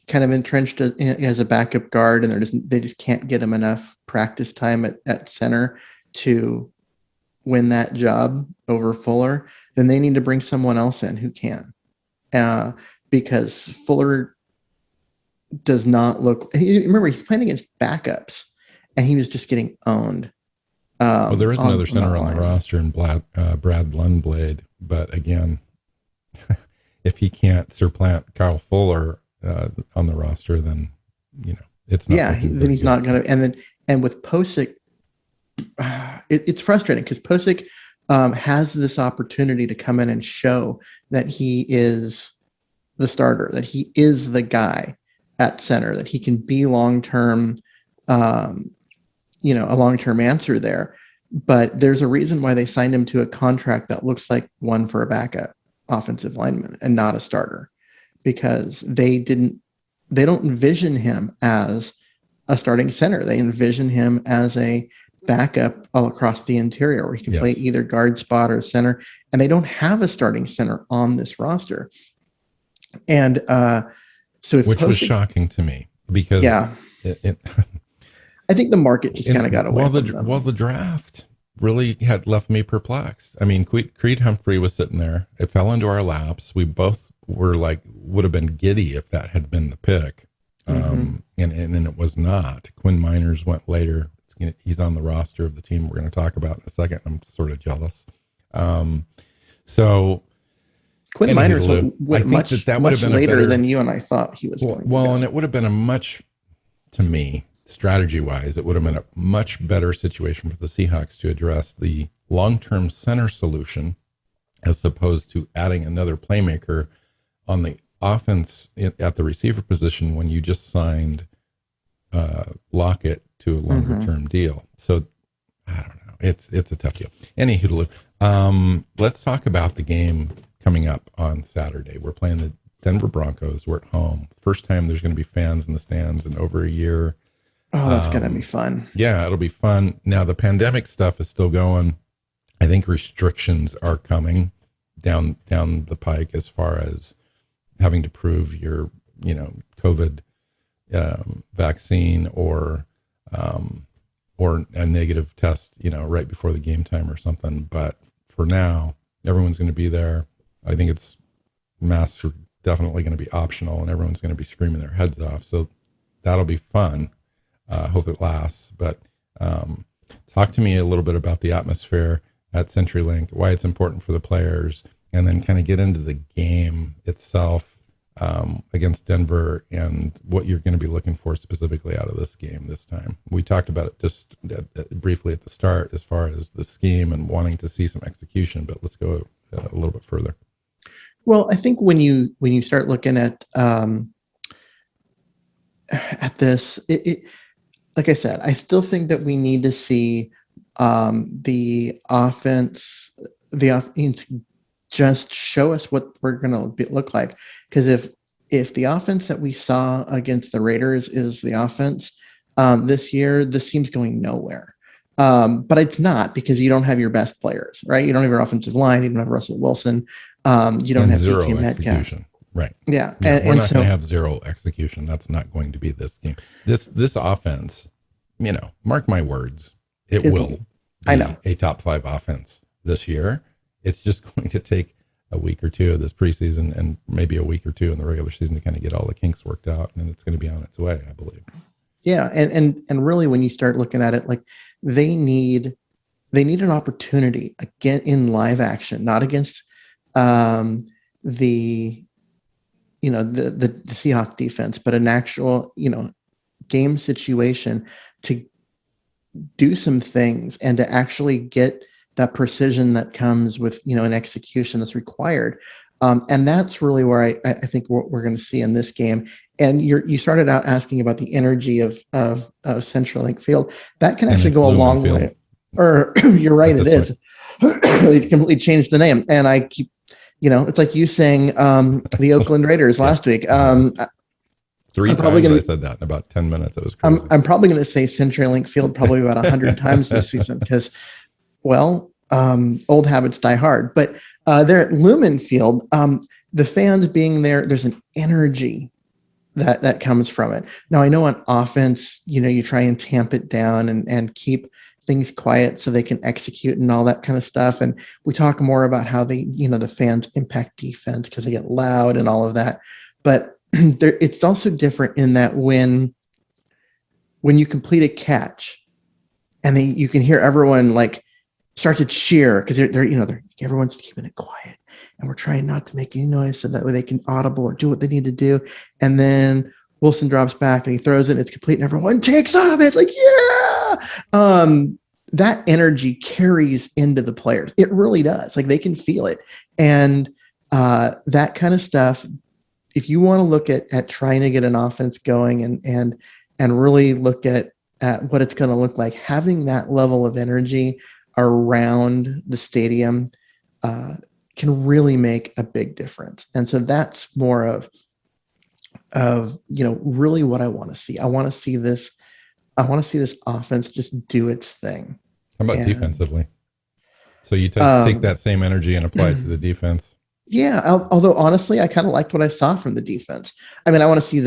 kind of entrenched as a backup guard and they just can't get him enough practice time at center to win that job over Fuller, then they need to bring someone else in who can, because Fuller does not look, remember he's playing against backups and he was just getting owned. Well, there is another center on the roster in Brad Lundblade, but again, if he can't supplant Kyle Fuller on the roster, then it's not. Yeah, then he's not going to. And with Posick, it's frustrating because Posick has this opportunity to come in and show that he is the starter, that he is the guy at center, that he can be long-term, a long-term answer there. But there's a reason why they signed him to a contract that looks like one for a backup offensive lineman and not a starter, because they don't envision him as a starting center. They envision him as a backup all across the interior where he can play either guard spot or center. And they don't have a starting center on this roster. And which was shocking to me because I think the market just kind of got away from them. Well, the draft really had left me perplexed. I mean, Creed Humphrey was sitting there. It fell into our laps. We both were would have been giddy if that had been the pick. And it was not. Quinn Miners went later. He's on the roster of the team we're going to talk about in a second. I'm sort of jealous. So Quinn Miners went much later than you and I thought he was going to go. And it would have been to me, strategy-wise, it would have been a much better situation for the Seahawks to address the long-term center solution as opposed to adding another playmaker on the offense at the receiver position when you just signed Lockett to a longer-term deal. So, I don't know. It's a tough deal. Anywho, let's talk about the game coming up on Saturday. We're playing the Denver Broncos. We're at home. First time there's going to be fans in the stands in over a year. Oh, that's going to be fun. Yeah, it'll be fun. Now, the pandemic stuff is still going. I think restrictions are coming down the pike as far as having to prove your, COVID vaccine or a negative test, right before the game time or something. But for now, everyone's going to be there. I think masks are definitely going to be optional and everyone's going to be screaming their heads off. So that'll be fun. Hope it lasts. But talk to me a little bit about the atmosphere at CenturyLink, why it's important for the players, and then kind of get into the game itself against Denver and what you're going to be looking for specifically out of this game this time. We talked about it just briefly at the start as far as the scheme and wanting to see some execution, but let's go a little bit further. Well, I think when you start looking at this, it like I said, I still think that we need to see the offense just show us what we're going to look like. Because if the offense that we saw against the Raiders is the offense this year, this team's going nowhere. But it's not, because you don't have your best players, right? You don't have your offensive line. You don't have Russell Wilson. You don't have zero DK execution. Metcalf. Right. Yeah. We're not going to have zero execution. That's not going to be this game. This offense, mark my words, it will be a top 5 offense this year. It's just going to take a week or two of this preseason and maybe a week or two in the regular season to kind of get all the kinks worked out, and it's going to be on its way, I believe. Yeah, and really, when you start looking at it, like they need an opportunity again in live action, not against the Seahawks defense, but an actual game situation to do some things and to actually get that precision that comes with an execution that's required. And that's really where I think what we're going to see in this game. And you started out asking about the energy of CenturyLink Field. That can actually go a long way. Or you're right, it is. They completely changed the name. And I keep, it's like you saying the Oakland Raiders last week. 3 times I said that in about 10 minutes. It was crazy. I'm probably going to say CenturyLink Field probably about 100 times this season because, old habits die hard. But they're at Lumen Field. The fans being there, there's an energy that comes from it. Now, I know on offense, you try and tamp it down and keep things quiet so they can execute and all that kind of stuff. And we talk more about how the fans impact defense because they get loud and all of that. But it's also different in that when you complete a catch and you can hear everyone like start to cheer because they're everyone's keeping it quiet and we're trying not to make any noise so that way they can audible or do what they need to do. And then Wilson drops back and he throws it and it's complete and everyone takes off. It's like, yeah. That energy carries into the players. It really does. Like they can feel it. And that kind of stuff, if you want to look at trying to get an offense going and really look at what it's going to look like, having that level of energy around the stadium can really make a big difference. And so that's more of really what I want to see. I want to see this offense just do its thing. How about defensively? So you take that same energy and apply it to the defense. Yeah, although honestly, I kind of liked what I saw from the defense. I mean, I want to see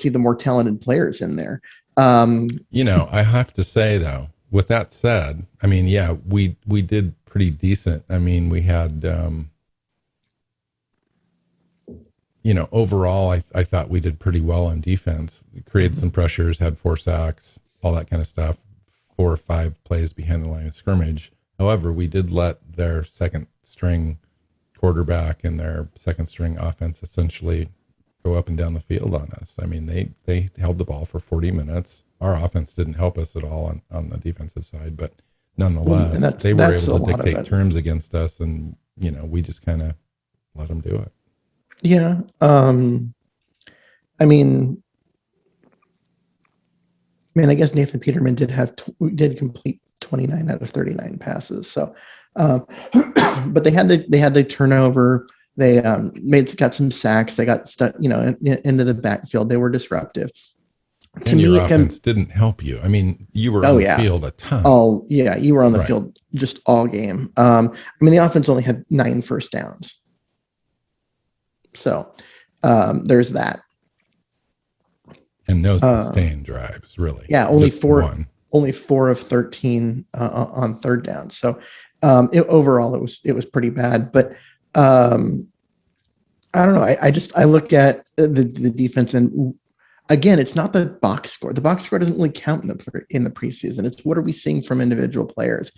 the more talented players in there. I have to say though, with that said, I mean, yeah, we did pretty decent. I mean, we had, overall, I thought we did pretty well on defense. We created some pressures, had 4 sacks, all that kind of stuff, 4 or 5 plays behind the line of scrimmage. However, we did let their second string quarterback and their second string offense essentially go up and down the field on us. I mean, they held the ball for 40 minutes. Our offense didn't help us at all on the defensive side, but nonetheless, they were able to dictate terms against us, and we just kind of let them do it. Yeah. I mean, I guess Nathan Peterman did complete 29 out of 39 passes. So, but they had the turnover. They got some sacks. They got stuck, into the backfield. They were disruptive. And your offense didn't help you. I mean, you were on the field a ton. Oh yeah, you were on the field just all game. The offense only had 9 first downs. So there's that. And no sustained drives, really. Yeah, only just 4 of 13 on third down. So overall, it was pretty bad. But I don't know. I look at the defense, and again, it's not the box score. The box score doesn't really count in the preseason. It's what are we seeing from individual players.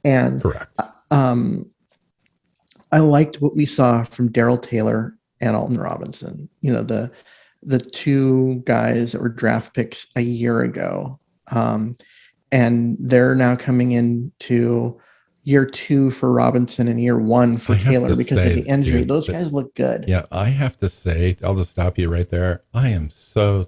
And correct. I liked what we saw from Darrell Taylor and Alton Robinson. The 2 guys that were draft picks a year ago. And they're now coming into year 2 for Robinson and year 1 for Taylor because of the injury. Those guys look good. Yeah, I have to say, I'll just stop you right there. I am so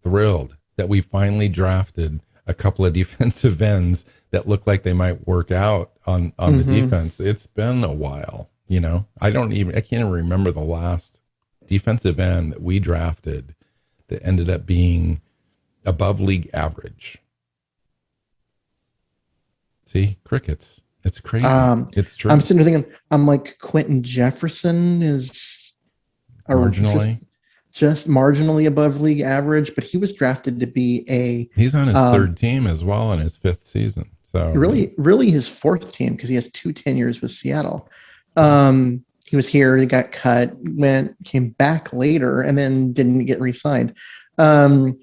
thrilled that we finally drafted a couple of defensive ends that look like they might work out on the defense. It's been a while. I can't even remember the last defensive end that we drafted that ended up being above league average. See, crickets. It's crazy. It's true. I'm sitting there thinking, I'm like, Quentin Jefferson is marginally, just marginally above league average, but he was drafted to be he's on his third team as well in his fifth season. So really his fourth team, because he has 2 tenures with Seattle. He was here, he got cut, came back later, and then didn't get re-signed. And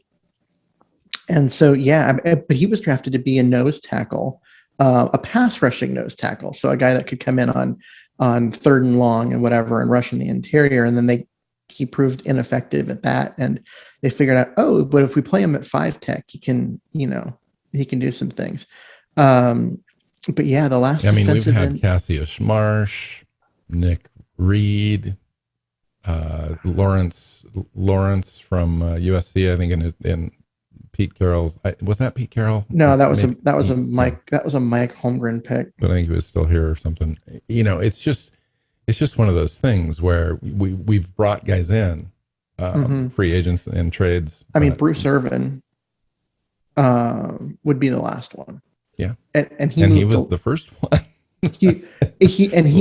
so, but he was drafted to be a nose tackle, a pass rushing nose tackle. So a guy that could come in on third and long and whatever and rush in the interior. And then he proved ineffective at that. And they figured out, but if we play him at 5 tech, he can do some things. But yeah, the last, we've had Cassius Marsh, Nick Reed, Lawrence from USC, I think, in Pete Carroll's. Was that Pete Carroll? No, that was a Mike Holmgren pick. But I think he was still here or something. It's just one of those things where we've brought guys in, free agents and trades. Bruce Irvin would be the last one. Yeah, and he was the first one. he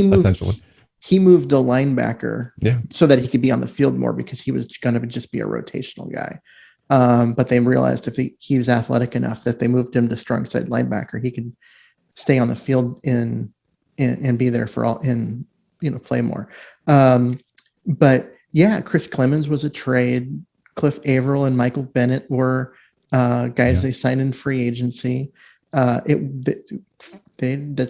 moved essentially. He moved a linebacker, so that he could be on the field more, because he was going to just be a rotational guy. But they realized if he was athletic enough that they moved him to strong side linebacker, he could stay on the field and be there for all play more. But yeah, Chris Clemens was a trade. Cliff Averill and Michael Bennett were guys they signed in free agency. That's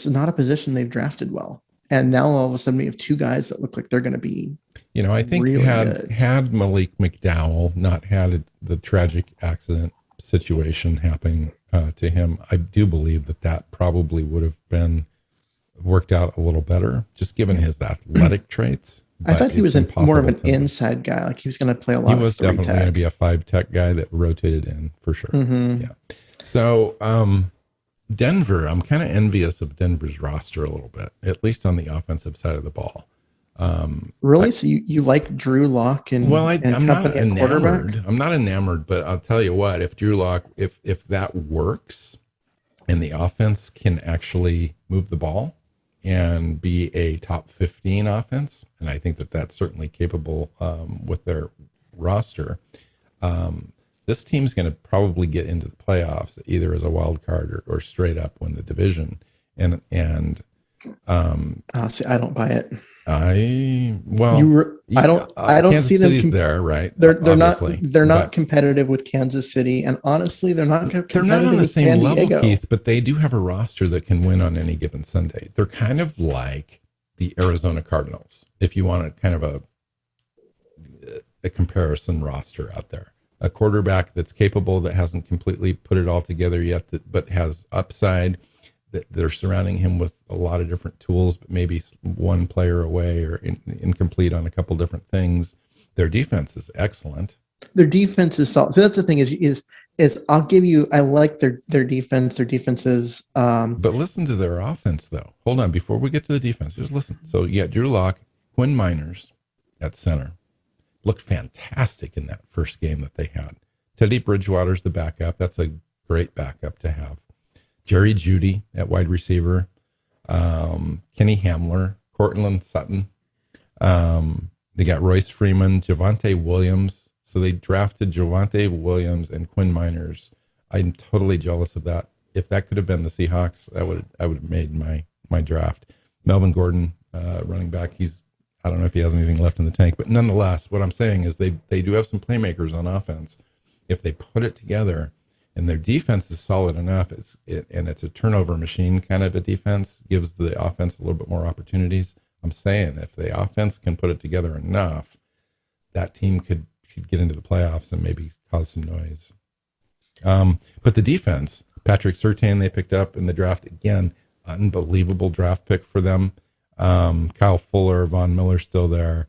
not a position they've drafted well. And now all of a sudden we have 2 guys that look like they're going to be, I think really had Malik McDowell not had the tragic accident situation happening to him, I do believe that probably would have been worked out a little better, just given his athletic traits. I thought he was more of an inside guy. Like he was going to play a lot. He was definitely going to be a 5 tech guy that rotated in for sure. Mm-hmm. Yeah. So, Denver, I'm kind of envious of Denver's roster a little bit, at least on the offensive side of the ball. Really? So you like Drew Lock and I'm not enamored. I'm not enamored, but I'll tell you what, if Drew Lock, if that works and the offense can actually move the ball and be a top 15 offense, and I think that's certainly capable with their roster, this team's going to probably get into the playoffs either as a wild card or straight up win the division. And see, I don't buy it. I don't Kansas see them City's there, right? They're not competitive with Kansas City, and honestly, they're not competitive. They're not on the same level, Diego. Keith, but they do have a roster that can win on any given Sunday. They're kind of like the Arizona Cardinals, if you want kind of a comparison roster out there. A quarterback that's capable, that hasn't completely put it all together yet, but has upside. That they're surrounding him with a lot of different tools, but maybe one player away or incomplete on a couple different things. Their defense is excellent. Their defense is solid. So that's the thing is I'll give you, I like their defense. Their defense is. But listen to their offense, though. Hold on, before we get to the defense, just listen. So you got Drew Lock, Quinn Miners at center. Looked fantastic in that first game that they had. Teddy Bridgewater's the backup. That's a great backup to have. Jerry Jeudy at wide receiver. Kenny Hamler, Cortland Sutton. They got Royce Freeman, Javonte Williams. So they drafted Javonte Williams and Quinn Miners. I'm totally jealous of that. If that could have been the Seahawks, I would have made my draft. Melvin Gordon, running back. I don't know if he has anything left in the tank, but nonetheless, what I'm saying is they do have some playmakers on offense. If they put it together and their defense is solid enough, and it's a turnover machine kind of a defense, gives the offense a little bit more opportunities. I'm saying if the offense can put it together enough, that team could get into the playoffs and maybe cause some noise. But the defense, Patrick Surtain they picked up in the draft, again, unbelievable draft pick for them. Kyle Fuller, Von Miller still there.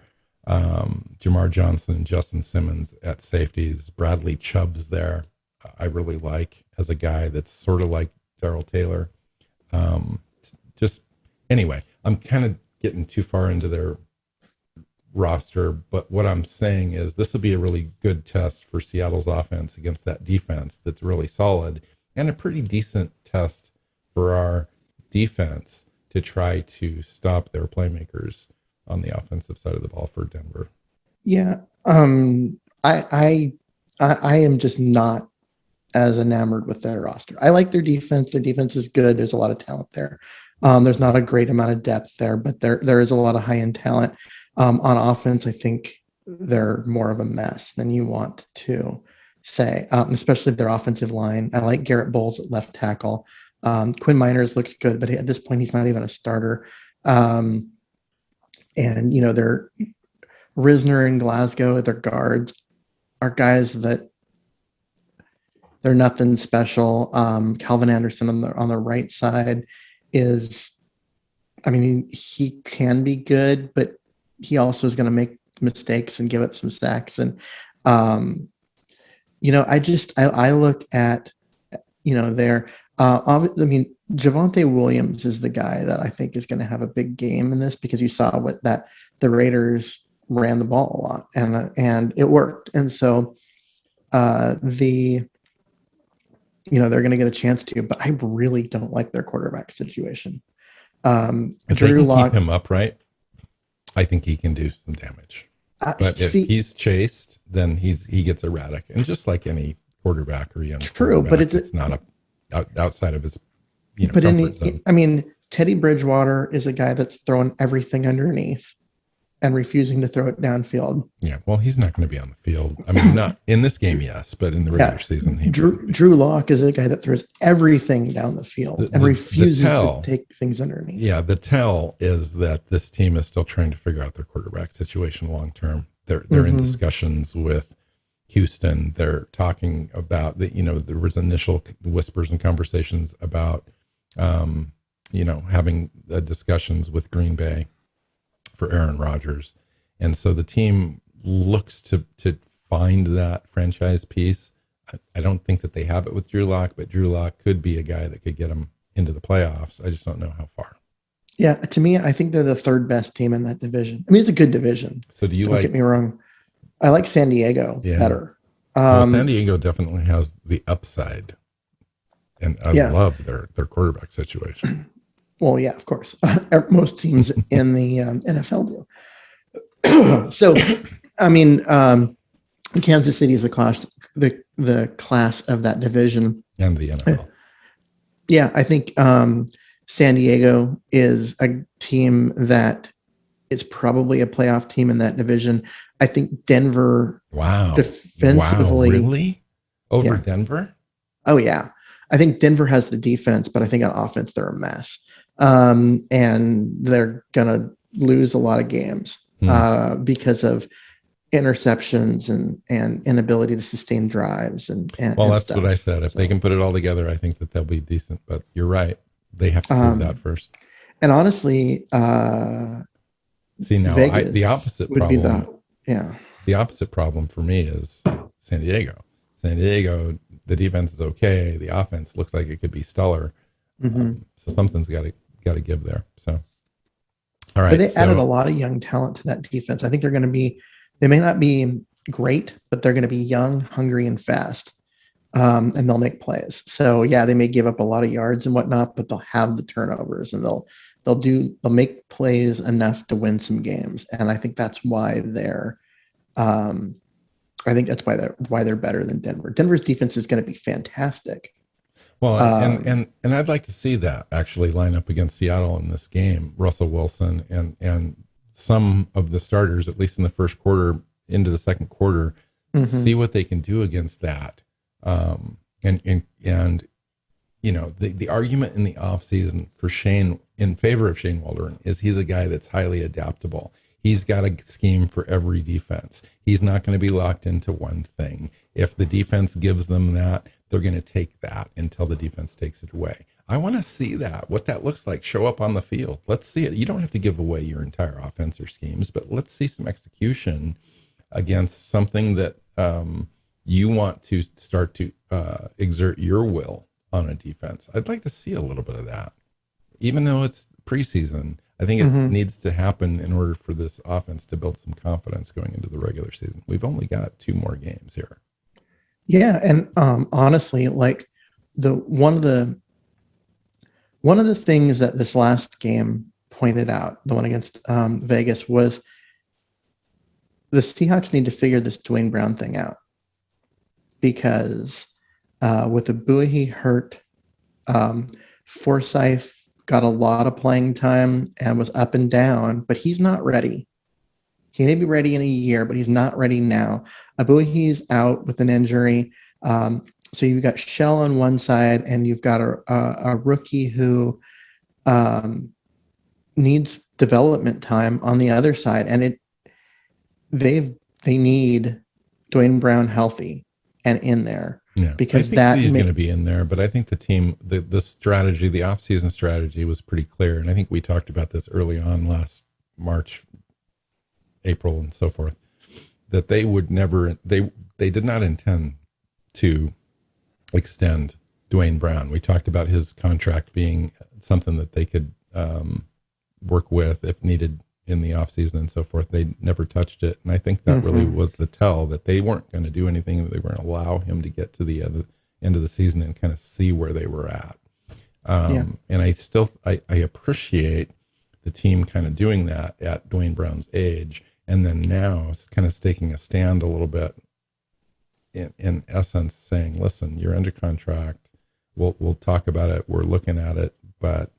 Jamar Johnson, Justin Simmons at safeties. Bradley Chubb's there. I really like as a guy that's sort of like Darrell Taylor. Just anyway, I'm kind of getting too far into their roster, but what I'm saying is this will be a really good test for Seattle's offense against that defense that's really solid, and a pretty decent test for our defense to try to stop their playmakers on the offensive side of the ball for Denver. Yeah. I am just not as enamored with their roster. I like their defense. Their defense is good. There's a lot of talent there. There's not a great amount of depth there, but there is a lot of high-end talent. On offense, I think they're more of a mess than you want to say, especially their offensive line. I like Garrett Bowles at left tackle. Quinn Miners looks good, but at this point, he's not even a starter. And, they're Risner and Glasgow, their guards, are guys that they're nothing special. Calvin Anderson on the right side he can be good, but he also is going to make mistakes and give up some sacks. And, I look at, Javonte Williams is the guy that I think is going to have a big game in this, because you saw the Raiders ran the ball a lot and it worked. And so they're going to get a chance to, but I really don't like their quarterback situation. If Drew they can Lock, keep him upright, I think he can do some damage. But if he's chased, then he gets erratic, and just like any quarterback or young quarterback, but it's not outside of his comfort zone. Teddy Bridgewater is a guy that's throwing everything underneath and refusing to throw it downfield. Yeah, well, he's not going to be on the field. Not in this game, yes, but in the regular season, Drew Lock is a guy that throws everything down the field and refuses to take things underneath. Yeah, the tell is that this team is still trying to figure out their quarterback situation long term. They're in discussions with Houston. They're talking about there was initial whispers and conversations about having discussions with Green Bay for Aaron Rodgers. And so the team looks to find that franchise piece. I don't think that they have it with Drew Lock, but Drew Lock could be a guy that could get them into the playoffs. I just don't know how far. Yeah, to me, I think they're the third best team in that division. it's a good division. So do you don't get me wrong. I like San Diego better. San Diego definitely has the upside. And I love their quarterback situation. Well, yeah, of course. Most teams in the NFL do. So, Kansas City is the class of that division. And the NFL. Yeah, I think San Diego is a team that is probably a playoff team in that division. I think Denver. Wow. Defensively. Wow, really? Over Denver? Oh, yeah. I think Denver has the defense, but I think on offense, they're a mess. And they're going to lose a lot of games because of interceptions and inability to sustain drives. That's what I said. If they can put it all together, I think that they'll be decent. But you're right. They have to prove that first. And honestly, the opposite would problem. The opposite problem for me is San Diego. San Diego, the defense is okay. The offense looks like it could be stellar. So something's got to give there. So, all right. But they added a lot of young talent to that defense. I think they may not be great, but they're going to be young, hungry, and fast. And they'll make plays. So they may give up a lot of yards and whatnot, but they'll have the turnovers and they'll make plays enough to win some games. And I think that's why they're better than Denver. Denver's defense is going to be fantastic. Well, and I'd like to see that actually line up against Seattle in this game. Russell Wilson and some of the starters, at least in the first quarter into the second quarter, see what they can do against that. The argument in the offseason for Shane in favor of Shane Waldron is he's a guy that's highly adaptable. He's got a scheme for every defense. He's not going to be locked into one thing. If the defense gives them that, they're going to take that until the defense takes it away. I want to see that, what that looks like, show up on the field. Let's see it. You don't have to give away your entire offense or schemes, but let's see some execution against something that you want to start to exert your will on a defense. I'd like to see a little bit of that. Even though it's preseason, I think it needs to happen in order for this offense to build some confidence going into the regular season. We've only got 2 more games here. Yeah, and honestly, like one of the things that this last game pointed out, the one against Vegas, was the Seahawks need to figure this Dwayne Brown thing out, because with Abuhi hurt, Forsyth got a lot of playing time and was up and down, but he's not ready. He may be ready in a year, but he's not ready now. Abuhi's out with an injury. So you've got Shell on one side, and you've got a rookie who needs development time on the other side. And they need Dwayne Brown healthy and in there. Yeah, because I think he's going to be in there, but I think the team, the strategy, the offseason strategy was pretty clear. And I think we talked about this early on last March, April, and so forth, that they would never, they did not intend to extend Dwayne Brown. We talked about his contract being something that they could work with if needed in the offseason and so forth. They never touched it. And I think that really was the tell, that they weren't going to do anything, that they weren't going to allow him to get to the end of the season and kind of see where they were at. And I appreciate the team kind of doing that at Dwayne Brown's age. And then now it's kind of taking a stand a little bit, in essence saying, listen, you're under contract. We'll talk about it. We're looking at it, but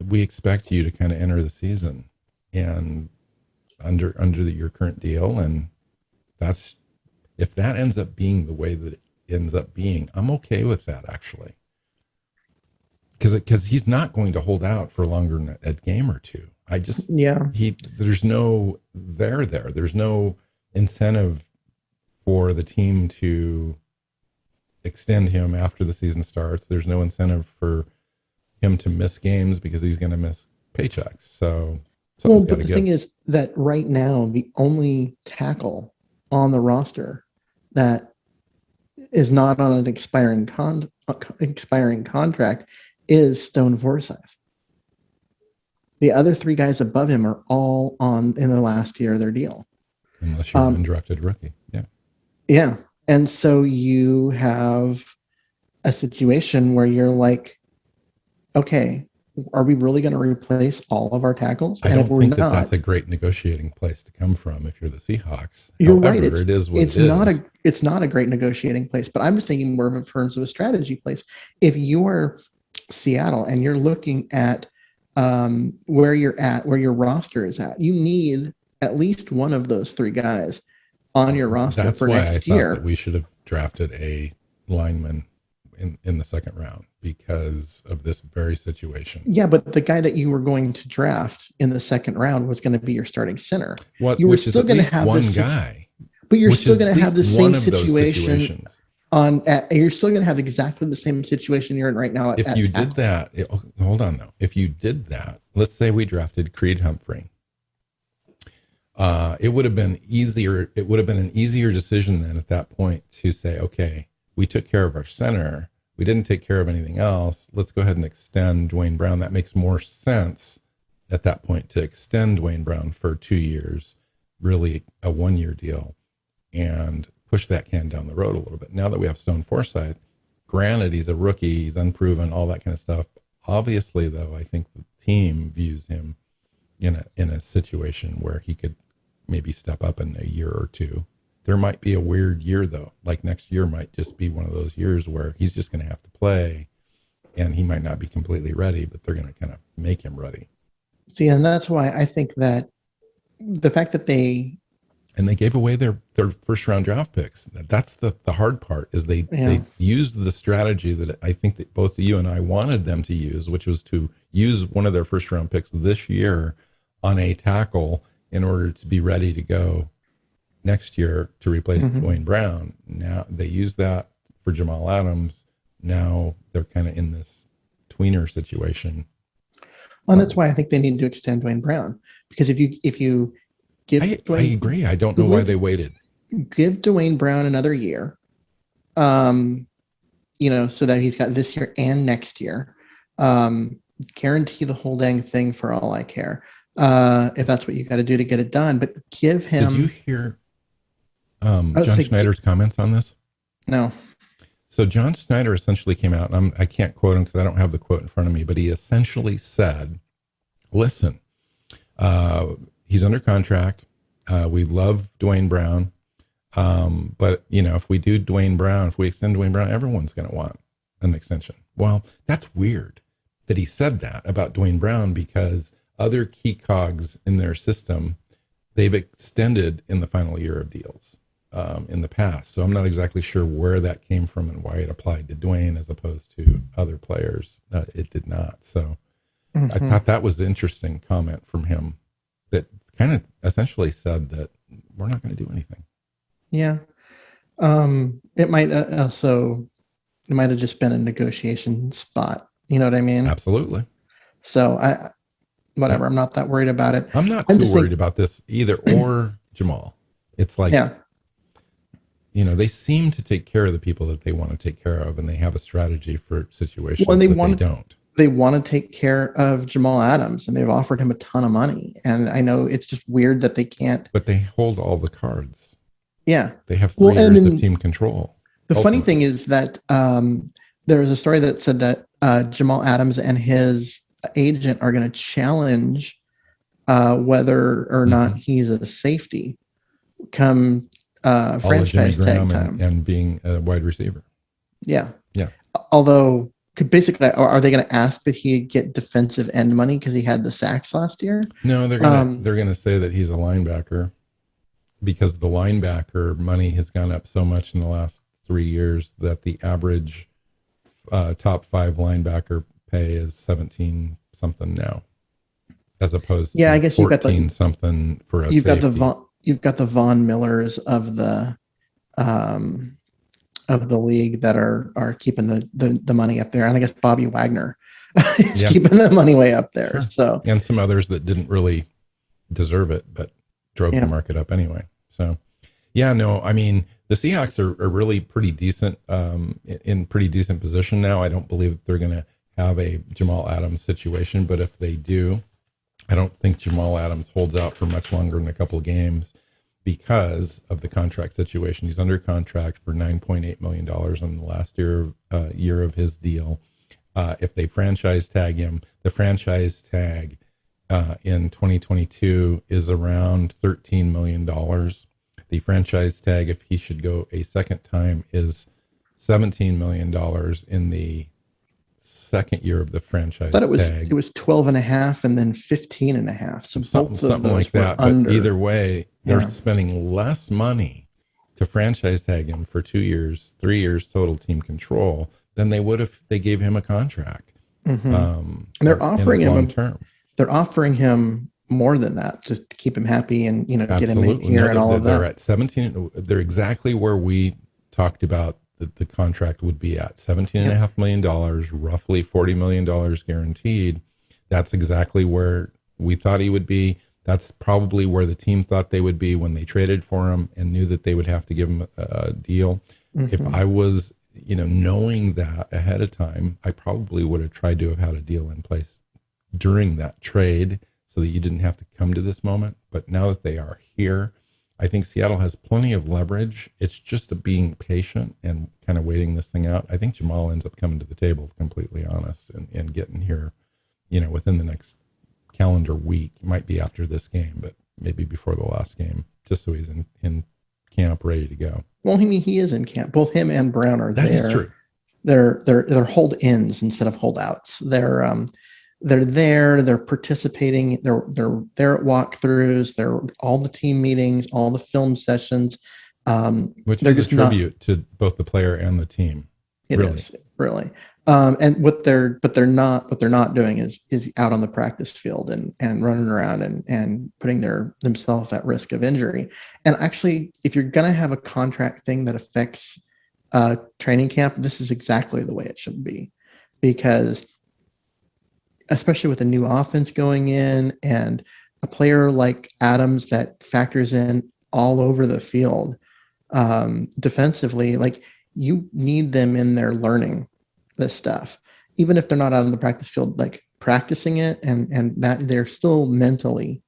we expect you to kind of enter the season and under your current deal. And that's, if that ends up being the way that it ends up being, I'm okay with that, actually. Because he's not going to hold out for longer than a game or two. There's no there's no incentive for the team to extend him after the season starts. There's no incentive for him to miss games because he's going to miss paychecks. So something's got to give. The thing is that right now, the only tackle on the roster that is not on an expiring contract is Stone Forsyth. The other 3 guys above him are all in the last year of their deal. Unless you're an undrafted rookie. Yeah. Yeah. And so you have a situation where you're like, okay, are we really going to replace all of our tackles? I don't think that's a great negotiating place to come from if you're the Seahawks. You're However, right. It is what it's it not is. It's not a great negotiating place, but I'm just thinking more of in terms of a strategy place. If you're Seattle and you're looking at where you're at, where your roster is at, you need at least one of those 3 guys on your roster for next year. That's why I thought that we should have drafted a lineman in the second round because of this very situation. Yeah, but the guy that you were going to draft in the second round was going to be your starting center. You were still going to have one guy, but you're still going to have the same situation. You're still going to have exactly the same situation you're in right now. If you did that, hold on though. If you did that, let's say we drafted Creed Humphrey. It would have been easier. It would have been an easier decision then at that point to say, okay, we took care of our center. We didn't take care of anything else. Let's go ahead and extend Dwayne Brown. That makes more sense at that point to extend Dwayne Brown for 2 years, really a 1-year deal, and push that can down the road a little bit. Now that we have Stone Forsyth, granted, he's a rookie, he's unproven, all that kind of stuff. Obviously, though, I think the team views him in a situation where he could maybe step up in a year or two. There might be a weird year, though. Like next year might just be one of those years where he's just going to have to play, and he might not be completely ready, but they're going to kind of make him ready. See, and that's why I think that the fact that they gave away their first round draft picks. That's the hard part, is they used the strategy that I think that both you and I wanted them to use, which was to use one of their first round picks this year on a tackle in order to be ready to go next year to replace Dwayne Brown. Now they use that for Jamal Adams. Now they're kind of in this tweener situation. Well, and that's why I think they need to extend Dwayne Brown, because if you give I agree. I don't know why they waited. Give Dwayne Brown another year, so that he's got this year and next year. guarantee the whole dang thing for all I care. If that's what you got to do to get it done, but give him. Did you hear John Schneider's comments on this? No. So John Schneider essentially came out, and I can't quote him because I don't have the quote in front of me, but he essentially said, listen, he's under contract. We love Dwayne Brown. But, if we do Dwayne Brown, if we extend Dwayne Brown, everyone's going to want an extension. Well, that's weird that he said that about Dwayne Brown, because other key cogs in their system, they've extended in the final year of deals in the past. So I'm not exactly sure where that came from and why it applied to Dwayne as opposed to other players. It did not. So I thought that was an interesting comment from him that kind of essentially said that we're not going to do anything. Yeah. It might have just been a negotiation spot. You know what I mean? Absolutely. So whatever. I'm not that worried about it. I'm not too worried about this either, or Jamal. It's like, they seem to take care of the people that they want to take care of, and they have a strategy for situations they don't. They want to take care of Jamal Adams, and they've offered him a ton of money. And I know it's just weird that they can't. But they hold all the cards. Yeah. They have 3 years of team control. The funny thing is that there was a story that said that Jamal Adams and his agent are going to challenge whether or not he's a safety come franchise tag time. And being a wide receiver. Yeah. Yeah. Although, basically, are they going to ask that he get defensive end money because he had the sacks last year? No, they're going to say that he's a linebacker, because the linebacker money has gone up so much in the last 3 years that the average top 5 linebacker pay is 17 something now, as opposed to I guess 14 something for a safety. You've got the Von Millers of the league that are keeping the money up there, and I guess Bobby Wagner is keeping the money way up there. Sure. So, and some others that didn't really deserve it, but drove the market up anyway. So, I mean, the Seahawks are really pretty decent, in pretty decent position now. I don't believe that they're going to have a Jamal Adams situation, but if they do, I don't think Jamal Adams holds out for much longer than a couple of games because of the contract situation. He's under contract for $9.8 million on the last year of his deal. If they franchise tag him, the franchise tag in 2022 is around $13 million. The franchise tag, if he should go a second time, is $17 million in the second year of the franchise tag. It was 12 and a half and then 15 and a half. So something like that. But either way, they're spending less money to franchise tag him for 2 years, 3 years total team control than they would if they gave him a contract. And they're offering him term. They're offering him more than that to keep him happy and get him in here and all of that. They're at 17. They're exactly where we talked about the contract would be at $17.5 million, roughly $40 million guaranteed. That's exactly where we thought he would be. That's probably where the team thought they would be when they traded for him and knew that they would have to give him a deal. If I was, knowing that ahead of time, I probably would have tried to have had a deal in place during that trade so that you didn't have to come to this moment. But now that they are here, I think Seattle has plenty of leverage. It's just being patient and kind of waiting this thing out. I think Jamal ends up coming to the table, to be completely honest, and getting here, within the next calendar week. It might be after this game, but maybe before the last game, just so he's in camp ready to go. Well, he is in camp. Both him and Brown are there. That is true. They're hold-ins instead of holdouts. They're there. They're participating. They're there at walkthroughs. They're all the team meetings, all the film sessions. Which is a tribute to both the player and the team. It is really. And what they're not doing is out on the practice field and running around and putting themselves at risk of injury. And actually, if you're going to have a contract thing that affects training camp, this is exactly the way it should be, because especially with a new offense going in and a player like Adams that factors in all over the field defensively, like, you need them in there learning this stuff, even if they're not out on the practice field, like practicing it, and that they're still mentally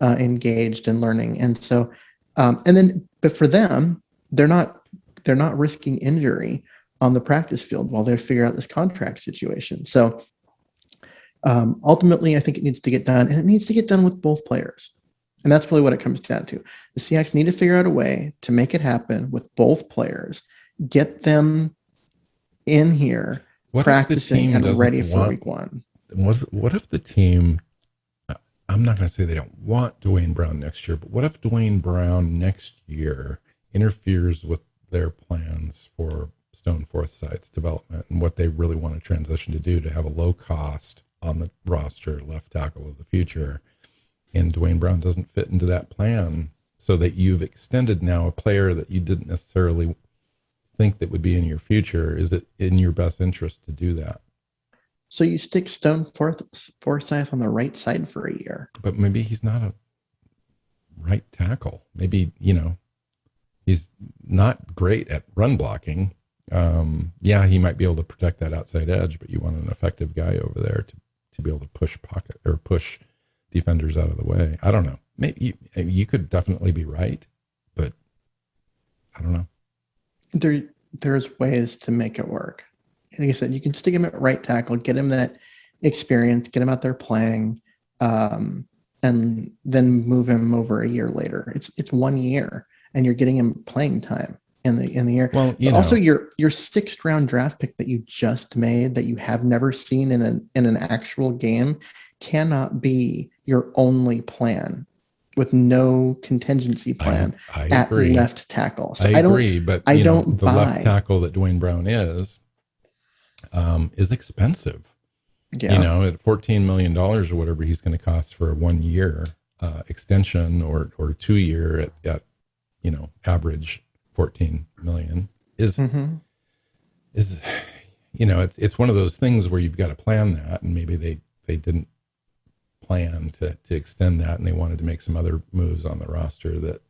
engaged and learning. And so, but for them, they're not risking injury on the practice field while they figure out this contract situation. So ultimately, I think it needs to get done, and it needs to get done with both players. And that's really what it comes down to. The Seahawks need to figure out a way to make it happen with both players, get them in here practicing and ready for week one. What if the team, I'm not going to say they don't want Dwayne Brown next year, but what if Dwayne Brown next year interferes with their plans for Stone Forsythe's development and what they really want to transition to do to have a low cost on the roster left tackle of the future, and Dwayne Brown doesn't fit into that plan, so that you've extended now a player that you didn't necessarily think that would be in your future? Is it in your best interest to do that? So you stick Stone Forsythe on the right side for a year. But maybe he's not a right tackle. Maybe, he's not great at run blocking. Yeah, he might be able to protect that outside edge, but you want an effective guy over there to be able to push pocket or push defenders out of the way. I don't know. Maybe you could definitely be right, but I don't know. There's ways to make it work. Like I said, you can stick him at right tackle, get him that experience, get him out there playing, and then move him over a year later. It's 1 year, and you're getting him playing time in the year. Well, also your 6th round draft pick that you just made that you have never seen in an actual game cannot be your only plan with no contingency plan at agree. Left tackle. So I agree, but I don't the buy. Left tackle that Dwayne Brown is expensive. Yeah. At $14 million or whatever he's going to cost for a 1 year extension or 2 year at average 14 million is it's one of those things where you've got to plan that, and maybe they didn't plan to extend that, and they wanted to make some other moves on the roster that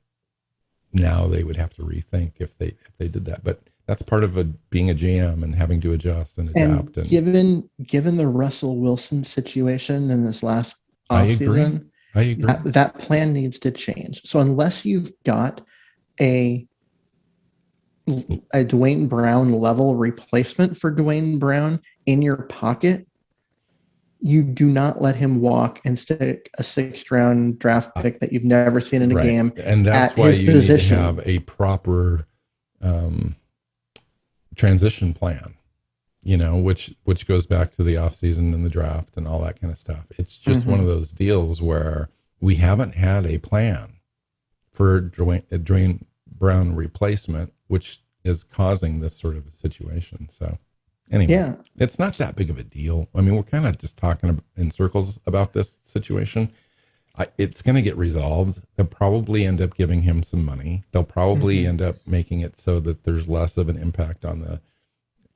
now they would have to rethink if they did that. But that's part of being a GM and having to adjust and adapt. And given the Russell Wilson situation in this last offseason, I agree. That plan needs to change. So unless you've got a Dwayne Brown level replacement for Dwayne Brown in your pocket, you do not let him walk and stick a 6th round draft pick that you've never seen in a game. And that's why you need to have a proper transition plan, which goes back to the offseason and the draft and all that kind of stuff. It's just one of those deals where we haven't had a plan for Dwayne Brown replacement, which is causing this sort of a situation. So anyway, It's not that big of a deal. I mean, we're kind of just talking in circles about this situation. It's going to get resolved. They'll probably end up giving him some money. They'll probably end up making it so that there's less of an impact on the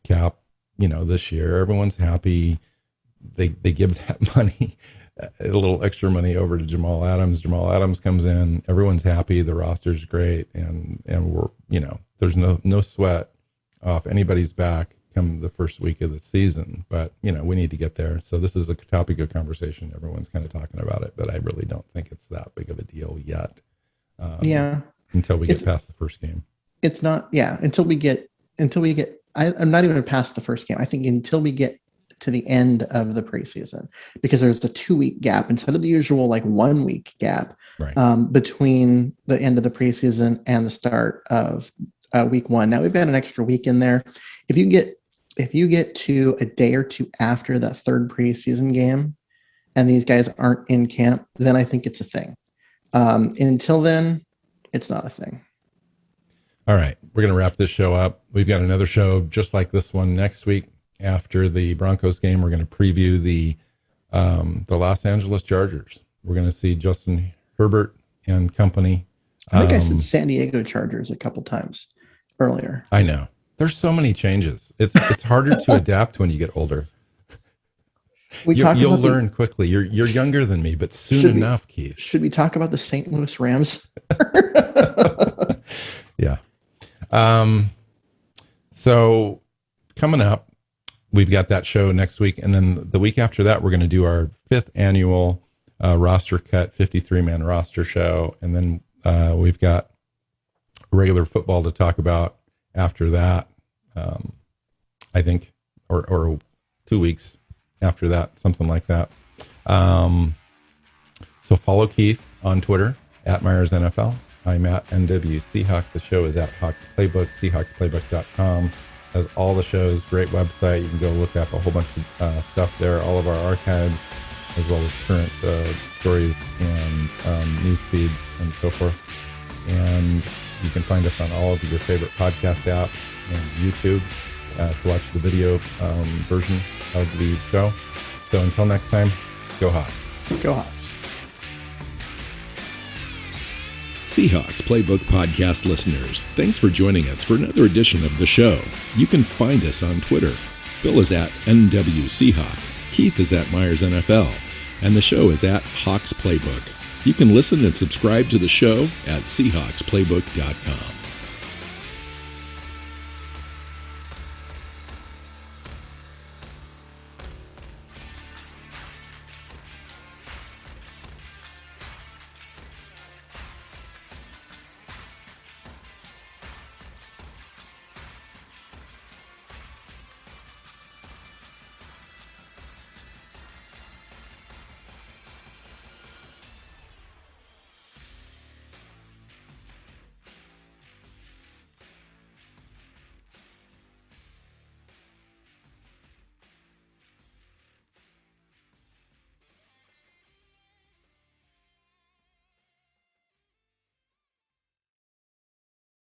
cap, this year. Everyone's happy. They give that money, a little extra money over to Jamal Adams. Jamal Adams comes in. Everyone's happy. The roster's great. And we're, there's no sweat off anybody's back come the first week of the season, but we need to get there. So this is a topic of conversation. Everyone's kind of talking about it, but I really don't think it's that big of a deal yet. Until we get past the first game. It's not. Yeah. Until we get, I'm not even past the first game. I think until we get to the end of the preseason, because there's a 2-week gap instead of the usual 1 week gap between the end of the preseason and the start of week 1. Now we've got an extra week in there. If you get to a day or two after that 3rd preseason game and these guys aren't in camp, then I think it's a thing. Until then, it's not a thing. All right. We're going to wrap this show up. We've got another show just like this one next week. After the Broncos game, we're going to preview the Los Angeles Chargers. We're going to see Justin Herbert and company. I think I said San Diego Chargers a couple times earlier. I know. There's so many changes. It's harder to adapt when you get older. You'll learn quickly. You're younger than me, but soon enough, Keith. Should we talk about the St. Louis Rams? Yeah. So coming up, we've got that show next week. And then the week after that, we're going to do our 5th annual roster cut 53-man roster show. And then we've got regular football to talk about after that, I think, or 2 weeks after that, something like that. So follow Keith on Twitter at Myers NFL. I'm at NW Seahawk. The show is at Hawks Playbook, SeahawksPlaybook.com. Has all the shows, great website. You can go look up a whole bunch of stuff there, all of our archives, as well as current stories and news feeds and so forth. And you can find us on all of your favorite podcast apps and YouTube to watch the video version of the show. So until next time, go Hawks. Go Hawks. Seahawks Playbook Podcast listeners, thanks for joining us for another edition of the show. You can find us on Twitter. Bill is at NW Seahawk, Keith is at Myers NFL, and the show is at Hawks Playbook. You can listen and subscribe to the show at SeahawksPlaybook.com.